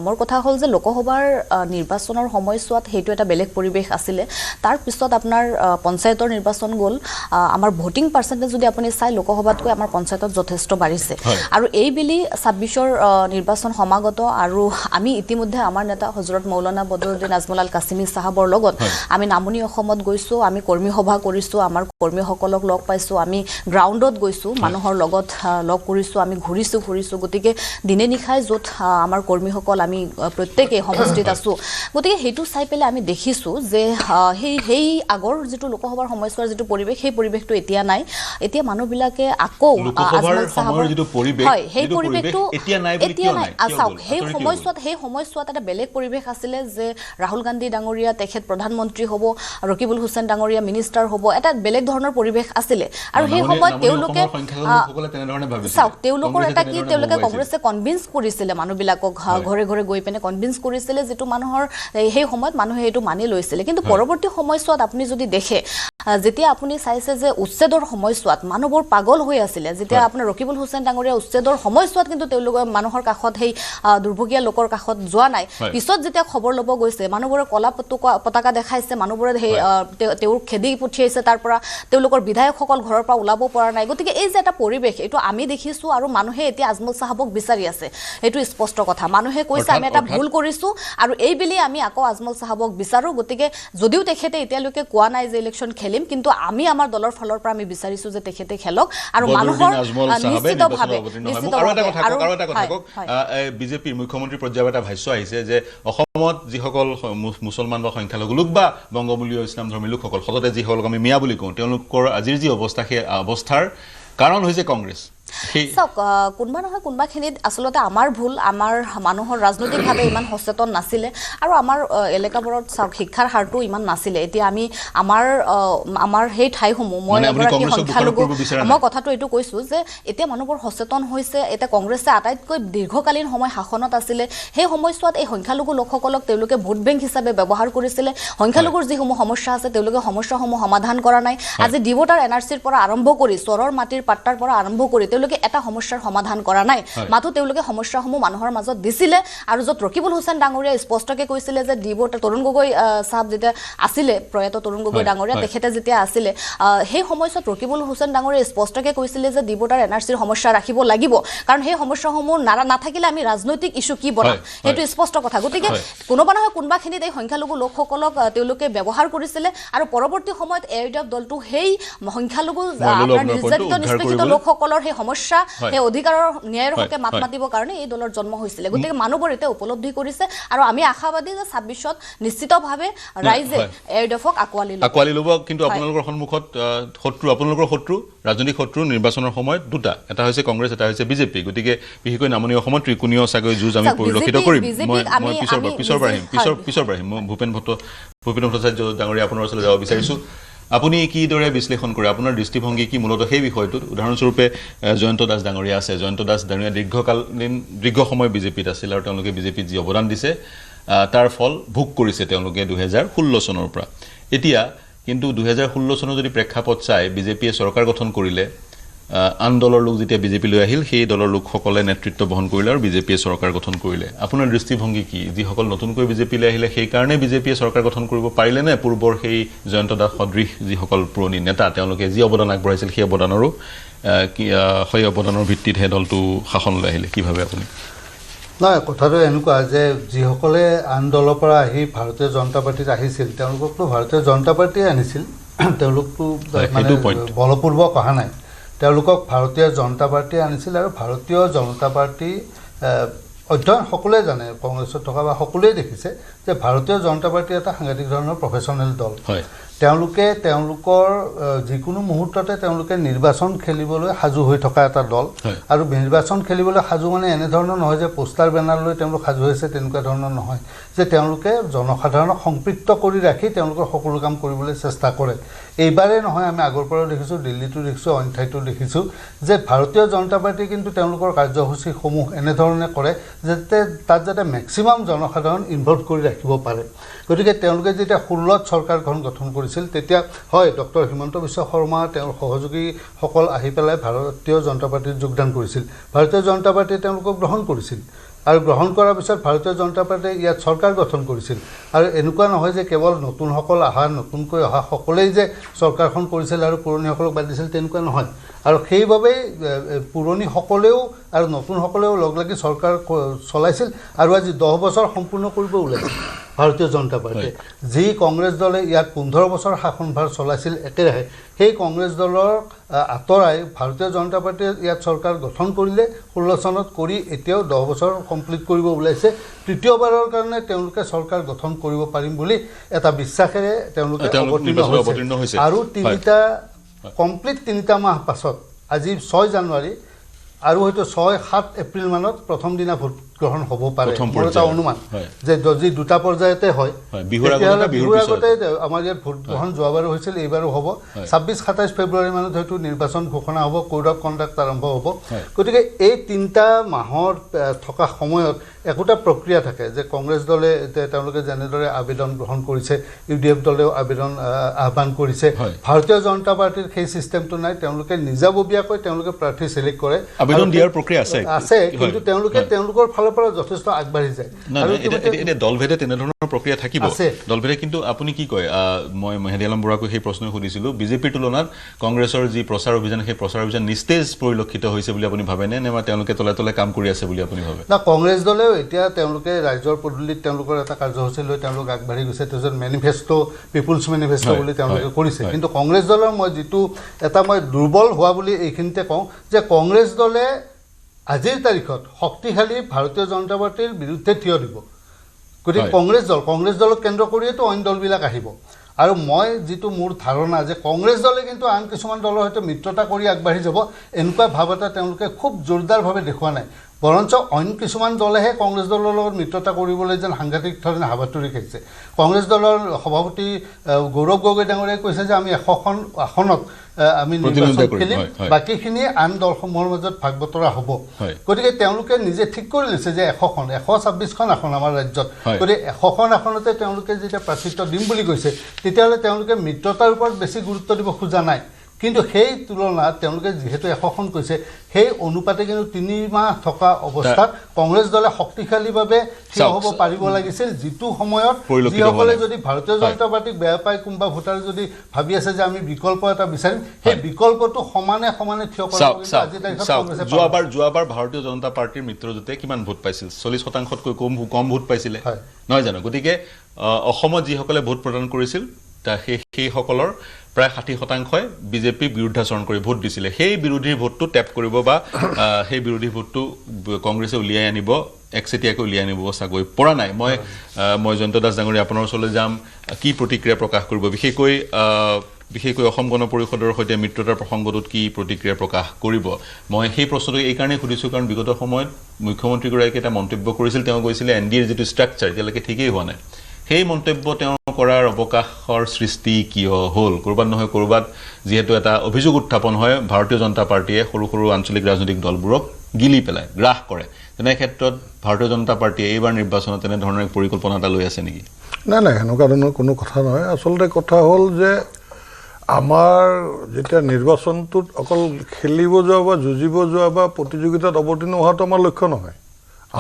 মোৰ কথা হ'ল যে লোকসভাৰ নিৰ্বাচনৰ সময়ছোৱাত সেইটো এটা বেলেগ পৰিৱেশ আছিলে। তাৰপিছত আপোনাৰ পঞ্চায়তৰ নিৰ্বাচন গ'ল। আমাৰ ভোটিং পাৰ্চেণ্টেজ যদি আপুনি চাই লোকসভাতকৈ আমাৰ পঞ্চায়তত যথেষ্ট বাঢ়িছে। আৰু এইবেলি 26ৰ নিৰ্বাচন সমাগত, আৰু আমি ইতিমধ্যে আমাৰ নেতা হজৰত মৌলানা বদৰুদ্দিন আজমল আল কাছিমি চাহাবৰ লগত আমি নামনি অসমত গৈছোঁ, আমি কৰ্মী সভা কৰিছোঁ, আমাৰ কৰ্মীসকলক লগ পাইছোঁ, আমি গ্ৰাউণ্ডত গৈছোঁ, মানুহৰ লগত লগ কৰিছোঁ, আমি ঘূৰিছোঁ। গতিকে দিনে নিশাই য'ত আমাৰ কৰ্মীসকল আমি প্ৰত্যেকেই সমষ্টিত আছোঁ। গতিকে সেইটো চাই পেলাই আমি দেখিছোঁ যে সেই আগৰ যিটো লোকসভাৰ সময়ছোৱাৰ যিটো পৰিৱেশ, সেই পৰিৱেশটো এতিয়া নাই। এতিয়া মানুহবিলাকে আকৌ আজমল চাহাবৰ হয় সেই পৰিৱেশটো এতিয়া নাই। চাওক, সেই সময়ছোৱাত এটা বেলেগ পৰিৱেশ আছিলে যে ৰাহুল গান্ধী ডাঙৰীয়া তেখেত প্ৰধানমন্ত্ৰী হ'ব, ৰকিবুল হুছেইন ডাঙৰীয়া মিনিষ্টাৰ হ'ব, এটা বেলেগ ধৰণৰ পৰিৱেশ আছিলে। আৰু সেই সময়ত তেওঁলোকে চাওক, তেওঁলোকৰ এটা কি, তেওঁলোকে কংগ্ৰেছে কনভিন্স কৰিছিলে মানুহবিলাকক, ঘৰে ঘৰে গৈ পিনে কনভিন্স কৰিছিলে, যিটো মানুহৰ সেই সময়ত মানুহে এইটো মানি লৈছিলে। কিন্তু পৰৱৰ্তী সময়ছোৱাত আপুনি যদি দেখে, যেতিয়া আপুনি চাইছে যে উচ্ছেদৰ সময়ছোৱাত মানুহবোৰ পাগল হৈ আছিলে, যেতিয়া আপোনাৰ ৰকিবুল হুছেইন ডাঙৰীয়া উচ্ছেদৰ সময়ছোৱাত কিন্তু তেওঁলোকে মানুহৰ কাষত, সেই দুৰ্ভগীয়া লোকৰ কাষত যোৱা নাই। পিছত যেতিয়া খবৰ ল'ব গৈছে, মানুহবোৰে কলা পতাকা দেখাইছে, মানুহবোৰে সেই তেওঁৰ খেদি পঠিয়াইছে, তাৰ পৰা তেওঁলোকৰ বিধায়কসকল ঘৰৰ পৰা ওলাব পৰা নাই। গতিকে এই যে এটা পৰিৱেশ, এইটো আমি দেখিছোঁ, আৰু মানুহে এতিয়া আজমল চাহাবক বিচাৰি আছে। এইটো স্পষ্ট কথা, মানুহে কৈছে আমি এটা ভুল কৰিছোঁ, আৰু এইবেলি আমি আকৌ আজমল চাহাবক বিচাৰোঁ। গতিকে যদিও তেখেতে এতিয়ালৈকে কোৱা নাই যে ইলেকশ্যন খেলিম, কিন্তু আমি আমাৰ দলৰ ফালৰ পৰা আমি বিচাৰিছোঁ যে তেখেতে খেলক, আৰু মানুহৰ নিশ্চিতভাৱে বিজেপিৰ মুখ্যমন্ত্ৰী পৰ্যায়ৰ এটা ভাষ্য আহিছে যে অসমত যিসকল মুছলমান বা সংখ্যালঘু লোক বা বংগমূলীয় ইছলাম ধৰ্মী লোকসকল, সততে যিসকলক আমি মিয়া বুলি কওঁ, তেওঁলোকৰ আজিৰ যি অৱস্থা, সেই অৱস্থাৰ কাৰণ হৈছে কংগ্ৰেছ। চাওক কোনোবা নহয় কোনোবাখিনিত আচলতে আমাৰ ভুল, আমাৰ মানুহৰ ৰাজনৈতিকভাৱে ইমান সচেতন নাছিলে আৰু আমাৰ এলেকাবোৰত চাওক শিক্ষাৰ হাৰটো ইমান নাছিলে। এতিয়া আমি আমাৰ সেই ঠাইসমূহ মই এগৰাকী সংখ্যালঘু, মই কথাটো এইটো কৈছোঁ যে এতিয়া মানুহবোৰ সচেতন হৈছে। এতিয়া কংগ্ৰেছে আটাইতকৈ দীৰ্ঘকালীন সময় শাসনত আছিলে, সেই সময়ছোৱাত এই সংখ্যালঘু লোকসকলক তেওঁলোকে ভোট বেংক হিচাপে ব্যৱহাৰ কৰিছিলে। সংখ্যালঘুৰ যিসমূহ সমস্যা আছে তেওঁলোকে সমস্যাসমূহ সমাধান কৰা নাই। আজি ডিভোটাৰ NRCৰ পৰা আৰম্ভ কৰি চৰৰ মাটিৰ পাট্টাৰ পৰা আৰম্ভ কৰি তেওঁলোকে এটা সমস্যাৰ সমাধান কৰা নাই, মাথো তেওঁলোকে সমস্যাসমূহ মানুহৰ মাজত দিছিলে। আৰু য'ত ৰকিবুল হুছেইন ডাঙৰীয়াই স্পষ্টকৈ কৈছিলে যে তৰুণ গগৈ চাহাব যেতিয়া আছিলে, প্ৰয়াত তৰুণ গগৈ ডাঙৰীয়া তেখেতে যেতিয়া আছিলে, সেই সময়ছোৱাত ৰকিবুল হুছেইন ডাঙৰীয়াই স্পষ্টকৈ কৈছিলে যে ডিভোটাৰ NRCৰ সমস্যা ৰাখিব লাগিব, কাৰণ সেই সমস্যাসমূহ নাথাকিলে আমি ৰাজনৈতিক ইছ্যু কি বনাম, সেইটো স্পষ্ট কথা। গতিকে কোনোবা নহয় কোনোবাখিনিত এই সংখ্যালঘু লোকসকলক তেওঁলোকে ব্যৱহাৰ কৰিছিলে আৰু পৰৱৰ্তী সময়ত AIUDF দলটো সেই সংখ্যালঘু আপোনাৰ নিৰ্যাতিত নিষ্পেষিত লোকসকলৰ সেই সমস্যা, সেই অধিকাৰৰ ন্যায়ৰ হকে মাত মাতিবৰ কাৰণে এই দলৰ জন্ম হৈছিলে। গতিকে মানুহবোৰ এতিয়া উপলব্ধি কৰিছে আৰু আমি আশাবাদী যে 26ত নিশ্চিতভাৱে ৰাইজে AIUDFক আঁকোৱালি ল'ব। কিন্তু আপোনালোকৰ সন্মুখত আপোনালোকৰ শত্ৰু, ৰাজনৈতিক শত্ৰু নিৰ্বাচনৰ সময়ত দুটা, এটা হৈছে কংগ্ৰেছ, এটা হৈছে বিজেপি। গতিকে বিশেষকৈ নামনি অসমত ত্ৰিকোণীয় চাগৈ যুঁজ আমি পৰিলক্ষিত কৰিম। মই পিছৰ পাৰিম মই ভূপেন ভট্টাচাৰ্য ডাঙৰীয়া আপোনাৰ ওচৰলৈ যাব বিচাৰিছোঁ। আপুনি কিদৰে বিশ্লেষণ কৰে, আপোনাৰ দৃষ্টিভংগী কি মূলতঃ সেই বিষয়টোত? উদাহৰণস্বৰূপে জয়ন্ত দাস ডাঙৰীয়া আছে, জয়ন্ত দাস ডাঙৰীয়া দীৰ্ঘ সময় বিজেপিত আছিল আৰু তেওঁলোকে বিজেপিত যি অৱদান দিছে তাৰ ফল ভোগ কৰিছে তেওঁলোকে 2016 চনৰ পৰা। এতিয়া কিন্তু 2016 চনৰ যদি প্ৰেক্ষাপট চাই বিজেপিয়ে চৰকাৰ গঠন কৰিলে, আন দলৰ লোক যেতিয়া বিজেপিলৈ আহিল সেই দলৰ লোকসকলে নেতৃত্ব বহন কৰিলে আৰু বিজেপিয়ে চৰকাৰ গঠন কৰিলে। আপোনাৰ দৃষ্টিভংগী কি? যিসকল নতুনকৈ বিজেপিলৈ আহিলে সেইকাৰণে বিজেপিয়ে চৰকাৰ গঠন কৰিব পাৰিলে নে পূৰ্বৰ সেই জয়ন্ত দাস সদৃশ যিসকল পুৰণি নেতা তেওঁলোকে যি অৱদান আগবঢ়াইছিল সেই অৱদানৰ ভিত্তিতহে দলটো শাসনলৈ আহিলে? কি ভাবে আপুনি? নাই, কথাটো এনেকুৱা যে যিসকলে আন দলৰ পৰা আহি ভাৰতীয় জনতা পাৰ্টীত আহিছিল তেওঁলোককতো ভাৰতীয় জনতা পাৰ্টীয়ে আনিছিল, তেওঁলোকতো মানে বলপূৰ্বক অহা নাই, তেওঁলোকক ভাৰতীয় জনতা পাৰ্টীয়ে আনিছিল। আৰু ভাৰতীয় জনতা পাৰ্টী অধ্যয়ন সকলোৱে জানে, কংগ্ৰেছত থকা বা সকলোৱে দেখিছে যে ভাৰতীয় জনতা পাৰ্টী এটা সাংঘাতিক ধৰণৰ প্ৰফেচনেল দল। তেওঁলোকে তেওঁলোকৰ যিকোনো মুহূৰ্ততে তেওঁলোকে নিৰ্বাচন খেলিবলৈ সাজু হৈ থকা এটা দল। আৰু নিৰ্বাচন খেলিবলৈ সাজু মানে এনেধৰণৰ নহয় যে পোষ্টাৰ বেনাৰ লৈ তেওঁলোক সাজু হৈছে, তেনেকুৱা ধৰণৰ নহয়, যে তেওঁলোকে জনসাধাৰণক সম্পৃক্ত কৰি ৰাখি তেওঁলোকৰ সকলো কাম কৰিবলৈ চেষ্টা কৰে। এইবাৰেই নহয়, আমি আগৰ পৰাও দেখিছোঁ, দিল্লীতো দেখিছোঁ, অইন ঠাইতো দেখিছোঁ যে ভাৰতীয় জনতা পাৰ্টী কিন্তু তেওঁলোকৰ কাৰ্যসূচীসমূহ এনেধৰণে কৰে যাতে তাত যাতে মেক্সিমাম জনসাধাৰণ ইনভলভ কৰি ৰাখিব পাৰে। গতিকে তেওঁলোকে যেতিয়া 16ত চৰকাৰখন গঠন কৰিছিল তেতিয়া হয় ডক্টৰ হিমন্ত বিশ্ব শৰ্মা তেওঁৰ সহযোগীসকল আহি পেলাই ভাৰতীয় জনতা পাৰ্টীত যোগদান কৰিছিল। ভাৰতীয় জনতা পাৰ্টীয়ে তেওঁলোকক গ্ৰহণ কৰিছিল আৰু গ্ৰহণ কৰাৰ পিছত ভাৰতীয় জনতা পাৰ্টীয়ে ইয়াত চৰকাৰ গঠন কৰিছিল। আৰু এনেকুৱা নহয় যে কেৱল নতুনকৈ অহা সকলেই যে চৰকাৰখন কৰিছিল আৰু পুৰণিসকলক বাদ দিছিল, তেনেকুৱা নহয়। আৰু সেইবাবেই পুৰণিসকলেও আৰু নতুনসকলেও লগ লাগি চৰকাৰ চলাইছিল আৰু আজি 10 বছৰ সম্পূৰ্ণ কৰিব ওলাইছিল ভাৰতীয় জনতা পাৰ্টীয়ে। যি কংগ্ৰেছ দলে ইয়াত 15 বছৰ শাসনভাৰ চলাইছিল একেৰাহে, সেই কংগ্ৰেছ দলৰ আঁতৰাই ভাৰতীয় জনতা পাৰ্টীয়ে ইয়াত চৰকাৰ গঠন কৰিলে 16 চনত, কৰি এতিয়াও 10 বছৰ কমপ্লিট কৰিব ওলাইছে। তৃতীয়বাৰৰ কাৰণে তেওঁলোকে চৰকাৰ গঠন কৰিব পাৰিম বুলি এটা বিশ্বাসেৰে তেওঁলোকে অৱতীৰ্ণ হৈছে। আৰু কমপ্লিট 3টা মাহ পাছত আজি 6 জানুৱাৰী আৰু হয়তো 6-7 এপ্ৰিল মানত প্ৰথম দিনা ভোট গ্ৰহণ হ'ব পাৰে, মোৰ এটা অনুমান যে যদি 2টা পৰ্যায়তে হয় তেতিয়াহ'লে বিহুৰ আগতে আমাৰ ইয়াত ভোট গ্ৰহণ যোৱাবাৰো হৈছিল, এইবাৰো হ'ব। 26-27 ফেব্ৰুৱাৰী মানত হয়তো নিৰ্বাচন ঘোষণা হ'ব, কোড অফ কণ্ডাক্ট আৰম্ভ হ'ব। গতিকে এই 3টা মাহৰ থকা সময়ত একোটা প্ৰক্ৰিয়া থাকে যে কংগ্ৰেছ দলে তেওঁলোকে যেনেদৰে আবেদন গ্ৰহণ কৰিছে, UDF দলেও আবেদন আহ্বান কৰিছে। ভাৰতীয় জনতা পাৰ্টীৰ সেই ছিষ্টেমটো নাই, তেওঁলোকে নিজাববীয়াকৈ তেওঁলোকে প্ৰাৰ্থী চিলেক্ট কৰে, আবেদন দিয়াৰ প্ৰক্ৰিয়া আছে, কিন্তু তেওঁলোকে তেওঁলোকৰ ফালৰ পৰা যথেষ্ট আগবাঢ়ি যায়। আৰু এতিয়া দলভেদে তেনেধৰণৰ প্ৰক্ৰিয়া থাকিব দলভেদে। কিন্তু আপুনি কি কয়, মই মেহেদি আলম বৰুৱাকো সেই প্ৰশ্ন সুধিছিলোঁ, বিজেপিৰ তুলনাত কংগ্ৰেছৰ যি প্ৰচাৰ অভিযান সেই প্ৰচাৰ অভিযান নিস্তেজ পৰিলক্ষিত হৈছে বুলি আপুনি ভাবেনে, নে তেওঁলোকে তলে তলে কাম কৰি আছে বুলি আপুনি ভাবে? না, কংগ্ৰেছ দলেও এতিয়া তেওঁলোকে ৰাইজৰ পদূলিত তেওঁলোকৰ এটা কাৰ্যসূচী লৈ তেওঁলোক আগবাঢ়ি গৈছে, তাৰপিছত মেনিফেষ্টো, পিপুলছ মেনিফেষ্টো বুলি তেওঁলোকে কৰিছে। কিন্তু কংগ্ৰেছ দলৰ মই যিটো মই দুৰ্বল হোৱা বুলি এইখিনিতে কওঁ যে কংগ্ৰেছ দলে আজিৰ তাৰিখত শক্তিশালী ভাৰতীয় জনতা পাৰ্টীৰ বিৰুদ্ধে থিয় দিব। গতিকে কংগ্ৰেছ দলক কেন্দ্ৰ কৰিয়েতো অইন দলবিলাক আহিব আৰু মই যিটো মোৰ ধাৰণা যে কংগ্ৰেছ দলে কিন্তু আন কিছুমান দলৰ সৈতে মিত্ৰতা কৰি আগবাঢ়ি যাব এনেকুৱা ভাৱ এটা তেওঁলোকে খুব জোৰদাৰভাৱে দেখুওৱা নাই বৰঞ্চ অইন কিছুমান দলেহে কংগ্ৰেছ দলৰ লগত মিত্ৰতা কৰিবলৈ যেন সাংঘাতিক ধৰণে হাবাথুৰি খাইছে কংগ্ৰেছ দলৰ সভাপতি গৌৰৱ গগৈ ডাঙৰীয়াই কৈছে যে আমি 100খন আসনত আমি নিৰ্বাচন খেলিম বাকীখিনি আন দলসমূহৰ মাজত ভাগ বতৰা হ'ব গতিকে তেওঁলোকে নিজে ঠিক কৰি লৈছে যে 126খন আসন আমাৰ ৰাজ্যত গতিকে 100খন আসনতে তেওঁলোকে যেতিয়া প্ৰাৰ্থিত্ব দিম বুলি কৈছে তেতিয়াহ'লে তেওঁলোকে মিত্ৰতাৰ ওপৰত বেছি গুৰুত্ব দিব খোজা নাই কিন্তু সেই তুলনাত তেওঁলোকে যেহেতু 100খন কৈছে সেই অনুপাতে কিন্তু 3 মাহ থকা অৱস্থাত কংগ্ৰেছ দলে শক্তিশালীভাৱে থিয় হ'ব পাৰিব লাগিছিল যিটো সময়ত যিসকলে যদি ভাৰতীয় জনতা পাৰ্টিক বেয়া পায় কোনোবা ভোটাৰে যদি ভাবি আছে যে আমি বিকল্প এটা বিচাৰিম সেই বিকল্পটো সমানে থিয় কৰাব আজি তাৰিখত যোৱাবাৰ ভাৰতীয় জনতা পাৰ্টিৰ মিত্ৰজোঁটে কিমান ভোট পাইছিল 40%তকৈ কম ভোট পাইছিলে নহয় জানো গতিকে অসমত যিসকলে ভোট প্ৰদান কৰিছিল সেইসকলৰ প্ৰায় 60%ই বিজেপিক বিৰুদ্ধাচৰণ কৰি ভোট দিছিলে সেই বিৰোধীৰ ভোটটো টেপ কৰিব বা সেই বিৰোধী ভোটটো কংগ্ৰেছে উলিয়াই আনিব একচেটিয়াকৈ উলিয়াই আনিব চাগৈ পৰা নাই মই জয়ন্ত দাস ডাঙৰীয়া আপোনাৰ ওচৰলৈ যাম কি প্ৰতিক্ৰিয়া প্ৰকাশ কৰিব বিশেষকৈ অসম গণ পৰিষদৰ সৈতে মিত্ৰতাৰ প্ৰসংগটোত কি প্ৰতিক্ৰিয়া প্ৰকাশ কৰিব মই সেই প্ৰশ্নটো এই কাৰণেই সুধিছোঁ কাৰণ বিগত সময়ত মুখ্যমন্ত্ৰীগৰাকীয়ে এটা মন্তব্য কৰিছিল তেওঁ কৈছিলে এনডিএৰ যিটো ষ্ট্ৰাকচাৰ এতিয়ালৈকে ঠিকেই হোৱা নাই সেই মন্তব্য তেওঁ কৰাৰ অৱকাশৰ সৃষ্টি কিয় হ'ল ক'ৰবাত নহয় ক'ৰবাত যিহেতু এটা অভিযোগ উত্থাপন হয় ভাৰতীয় জনতা পাৰ্টিয়ে সৰু আঞ্চলিক ৰাজনৈতিক দলবোৰক গিলি পেলায় গ্ৰাস কৰে তেনে ক্ষেত্ৰত ভাৰতীয় জনতা পাৰ্টিয়ে এইবাৰ নিৰ্বাচনত তেনেধৰণৰ পৰিকল্পনা এটা লৈ আছে নেকি নাই সেনেকুৱা ধৰণৰ কোনো কথা নহয় আচলতে কথা হ'ল যে আমাৰ যেতিয়া নিৰ্বাচনটোত অকল খেলিব যোৱা বা যুঁজিব যোৱা বা প্ৰতিযোগিতাত অৱতীৰ্ণ হোৱাটো আমাৰ লক্ষ্য নহয়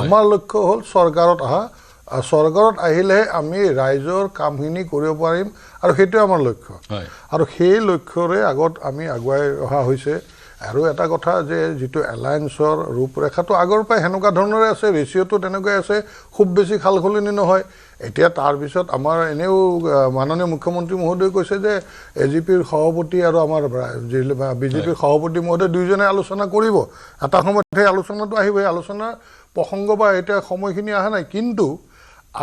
আমাৰ লক্ষ্য হ'ল চৰকাৰত অহা চৰকাৰত আহিলেহে আমি ৰাইজৰ কামখিনি কৰিব পাৰিম আৰু সেইটোৱে আমাৰ লক্ষ্য আৰু সেই লক্ষ্যৰে আগত আমি আগুৱাই অহা হৈছে আৰু এটা কথা যে যিটো এলায়েন্সৰ ৰূপৰেখাটো আগৰ পৰাই সেনেকুৱা ধৰণৰে আছে ৰেচিঅ'টো তেনেকুৱাই আছে খুব বেছি খালখলনি নহয় এতিয়া তাৰপিছত আমাৰ এনেও মাননীয় মুখ্যমন্ত্ৰী মহোদয়ে কৈছে যে এজিপিৰ সভাপতি আৰু আমাৰ বিজেপিৰ সভাপতি মহোদয়ে দুয়োজনে আলোচনা কৰিব এটা সময়ত সেই আলোচনাটো আহিব এই আলোচনাৰ প্ৰসংগ বা এতিয়া সময়খিনি অহা নাই কিন্তু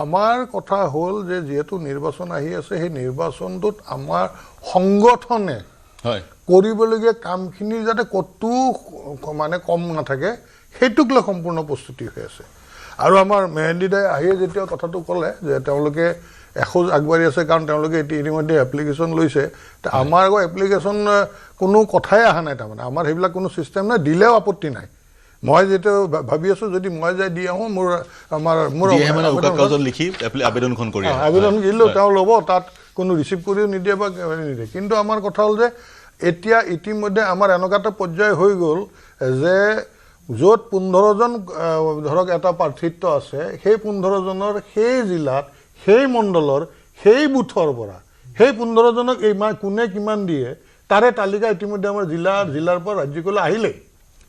আমাৰ কথা হ'ল যে যিহেতু নিৰ্বাচন আহি আছে সেই নিৰ্বাচনটোত আমাৰ সংগঠনে কৰিবলগীয়া কামখিনি যাতে ক'তো মানে কম নাথাকে সেইটোক লৈ সম্পূৰ্ণ প্ৰস্তুতি হৈ আছে আৰু আমাৰ মেহেন্দি দাই আহিয়ে যেতিয়া কথাটো ক'লে যে তেওঁলোকে এখোজ আগবাঢ়ি আছে কাৰণ তেওঁলোকে ইতিমধ্যে এপ্লিকেশ্যন লৈছে আমাৰ আকৌ এপ্লিকেশ্যন কোনো কথাই অহা নাই তাৰমানে আমাৰ সেইবিলাক কোনো ছিষ্টেম নাই দিলেও আপত্তি নাই মই যেটো ভাবি আছো যদি মই যাই দি আহো মোৰ আবেদন দিলো তেওঁ ল'ব তাত কোনো ৰিচিভ কৰিও নিদিয়ে বা নিদিয়ে কিন্তু আমাৰ কথা হ'ল যে এতিয়া ইতিমধ্যে আমাৰ এনেকুৱা এটা পৰ্যায় হৈ গ'ল যে য'ত 15জন ধৰক এটা প্ৰাৰ্থিত্ব আছে সেই 15জনৰ সেই জিলাত সেই মণ্ডলৰ সেই বুথৰ পৰা সেই 15জনক এই কোনে কিমান দিয়ে তাৰে তালিকা ইতিমধ্যে আমাৰ জিলাৰ পৰা ৰাজ্যিকলৈ আহিলে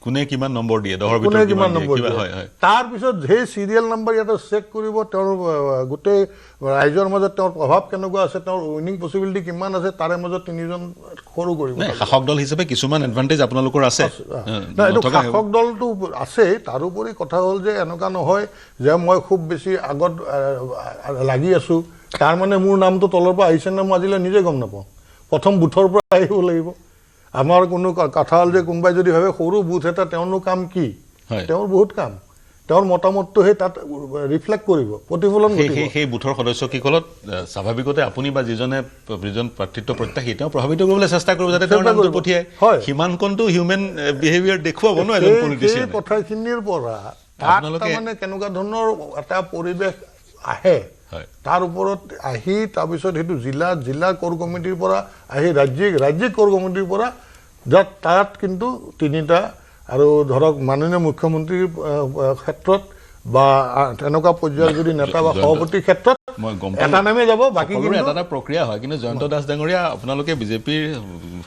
কোনে কিমান নম্বৰ দিয়ে দহৰ ভিতৰত কিমান দিয়ে হয় তাৰ পিছত সেই সিৰিয়েল নম্বৰ ইয়াতে চেক কৰিব তেওঁৰ গোটেই ৰাইজৰ মাজত তেওঁৰ প্ৰভাৱ কেনেকুৱা আছে তেওঁৰ উইনিং পসিবিলিটি কিমান আছে তাৰে মাজত তিনিজন সৰু কৰিব শাসক দল হিচাপে কিছুমান এডভান্টেজ আপোনালোকৰ আছে না এইটো শাসক দলটো আছে তাৰোপৰি কথা হ'ল যে এনেকুৱা নহয় যে মই খুব বেছি আগত লাগি আছো তাৰ মানে মোৰ নামটো তলৰ পৰা আহিছে নে মই আজিলৈ নিজে গম নাপাওঁ প্ৰথম বুথৰ পৰা আহিব লাগিব আমাৰ কোনো কথা হ'ল যে কোনোবাই যদি ভাবে সৰু বুথ এটা তেওঁৰ কাম কি তেওঁৰ বহুত কাম তেওঁৰ মতামতটো সেই তাত ৰিফ্লেক্ট কৰিব প্ৰতিফলন কৰিব সেই বুথৰ সদস্যসকলক স্বাভাৱিকতে আপুনি বা যিজন প্ৰাৰ্থিত্ব প্ৰত্যাশী তেওঁ প্ৰভাৱিত কৰিবলৈ চেষ্টা কৰিব যাতে তেওঁৰ নামটো পঠিয়ায় সিমানকণটো হিউমেন বিহেভিয়াৰ দেখুৱাব ন এজন পলিটিচিয়ানে সেই কথাখিনিৰ পৰা আপোনালোকে মানে কেনেকুৱা ধৰণৰ এটা পৰিৱেশ আহে তাৰ ওপৰত আহি তাৰপিছত সেইটো জিলা কোৰ কমিটিৰ পৰা আহি ৰাজ্যিক কোৰ কমিটিৰ পৰা তাত কিন্তু তিনিটা আৰু ধৰক মাননীয় মুখ্যমন্ত্ৰীৰ ক্ষেত্ৰত বা তেনেকুৱা পৰ্যায়ৰ যদি নেতা বা সভাপতিৰ ক্ষেত্ৰত এটা নামে যাব বাকী এটা প্ৰক্ৰিয়া হয় কিন্তু জয়ন্ত দাস ডাঙৰীয়া আপোনালোকে বিজেপিৰ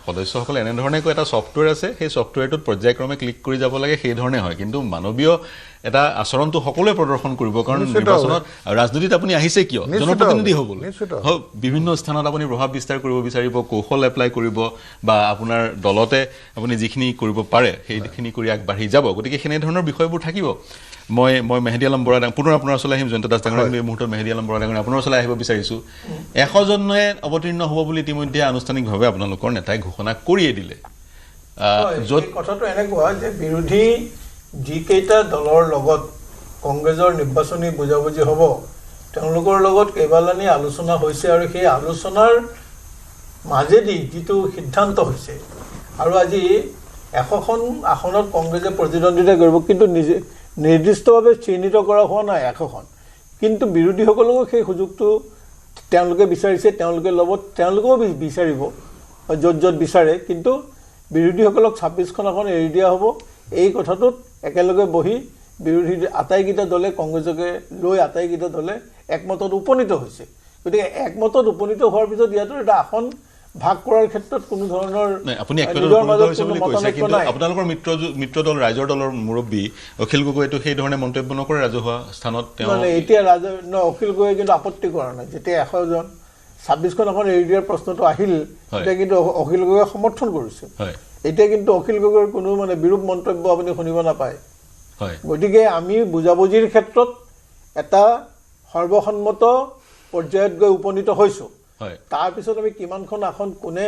সদস্যসকলে এনেধৰণে এটা ছফ্টৱেৰ আছে সেই ছফ্টৱেৰটোত পৰ্যায়ক্ৰমে ক্লিক কৰি যাব লাগে সেই ধৰণে হয় কিন্তু মানৱীয় এটা আচৰণটো সকলোৱে প্ৰদৰ্শন কৰিব কাৰণ নিৰ্বাচনত ৰাজনীতিত আপুনি আহিছে কিয় জনপ্ৰতিনিধি হ'বলৈ বিভিন্ন স্থানত আপুনি প্ৰভাৱ বিস্তাৰ কৰিব বিচাৰিব কৌশল এপ্লাই কৰিব বা আপোনাৰ দলতে আপুনি যিখিনি কৰিব পাৰে সেইখিনি কৰি আগবাঢ়ি যাব গতিকে সেনেধৰণৰ বিষয়বোৰ থাকিব মই মেহেদি আলম বৰা ডাঙৰ পুনৰ আপোনাৰ ওচৰলৈ আহিম জয়ন্ত দাস ডাঙৰ এই মুহূৰ্তত মেহেদি আলম বৰা ডাঙৰ আপোনাৰ ওচৰলৈ আহিব বিচাৰিছোঁ 100 জনে অৱতীৰ্ণ হ'ব বুলি ইতিমধ্যে আনুষ্ঠানিকভাৱে আপোনালোকৰ নেতাই ঘোষণা কৰিয়ে দিলে য'ত কথাটো এনেকুৱা যে বিৰোধী যিকেইটা দলৰ লগত কংগ্ৰেছৰ নিৰ্বাচনী বুজাবুজি হ'ব তেওঁলোকৰ লগত কেইবালানি আলোচনা হৈছে আৰু সেই আলোচনাৰ মাজেদি যিটো সিদ্ধান্ত হৈছে আৰু আজি 100খন আসনত কংগ্ৰেছে প্ৰতিদ্বন্দ্বিতা কৰিব কিন্তু নিজে নিৰ্দিষ্টভাৱে চিহ্নিত কৰা হোৱা নাই 100খন কিন্তু বিৰোধীসকলকো সেই সুযোগটো তেওঁলোকে বিচাৰিছে তেওঁলোকে ল'ব তেওঁলোকেও বিচাৰিব য'ত য'ত বিচাৰে কিন্তু বিৰোধীসকলক 26খন আসন এৰি দিয়া হ'ব এই কথাটোত একেলগে বহি বিৰোধী আটাইকেইটা দলে কংগ্ৰেছকে লৈ আটাইকেইটা দলে একমতত উপনীত হৈছে গতিকে একমতত উপনীত হোৱাৰ পিছত ইয়াতো এটা আসন ভাগ কৰাৰ ক্ষেত্ৰত কোনো ধৰণৰ আপুনি একমতত উপনীত হৈছে বুলি কৈছে কিন্তু আপোনালোকৰ মিত্ৰ দল ৰাইজৰ দলৰ মুৰব্বী অখিল গগৈতো সেই ধৰণে মন্তব্য নকৰে ৰাজহুৱা স্থানত তেওঁ মানে এতিয়া অখিল গগৈয়ে কিন্তু আপত্তি কৰা নাই যেতিয়া 100 জন 26খন আসন এৰি দিয়াৰ প্ৰশ্নটো আহিল তেতিয়া কিন্তু অখিল গগৈয়ে সমৰ্থন কৰিছে এতিয়া কিন্তু অখিল গগৈৰ কোনো মানে বিৰূপ মন্তব্য আপুনি শুনিব নাপায় গতিকে আমি বুজাবুজিৰ ক্ষেত্ৰত এটা সৰ্বসন্মত পৰ্যায়ত গৈ উপনীত হৈছোঁ তাৰপিছত আমি কিমানখন আসন কোনে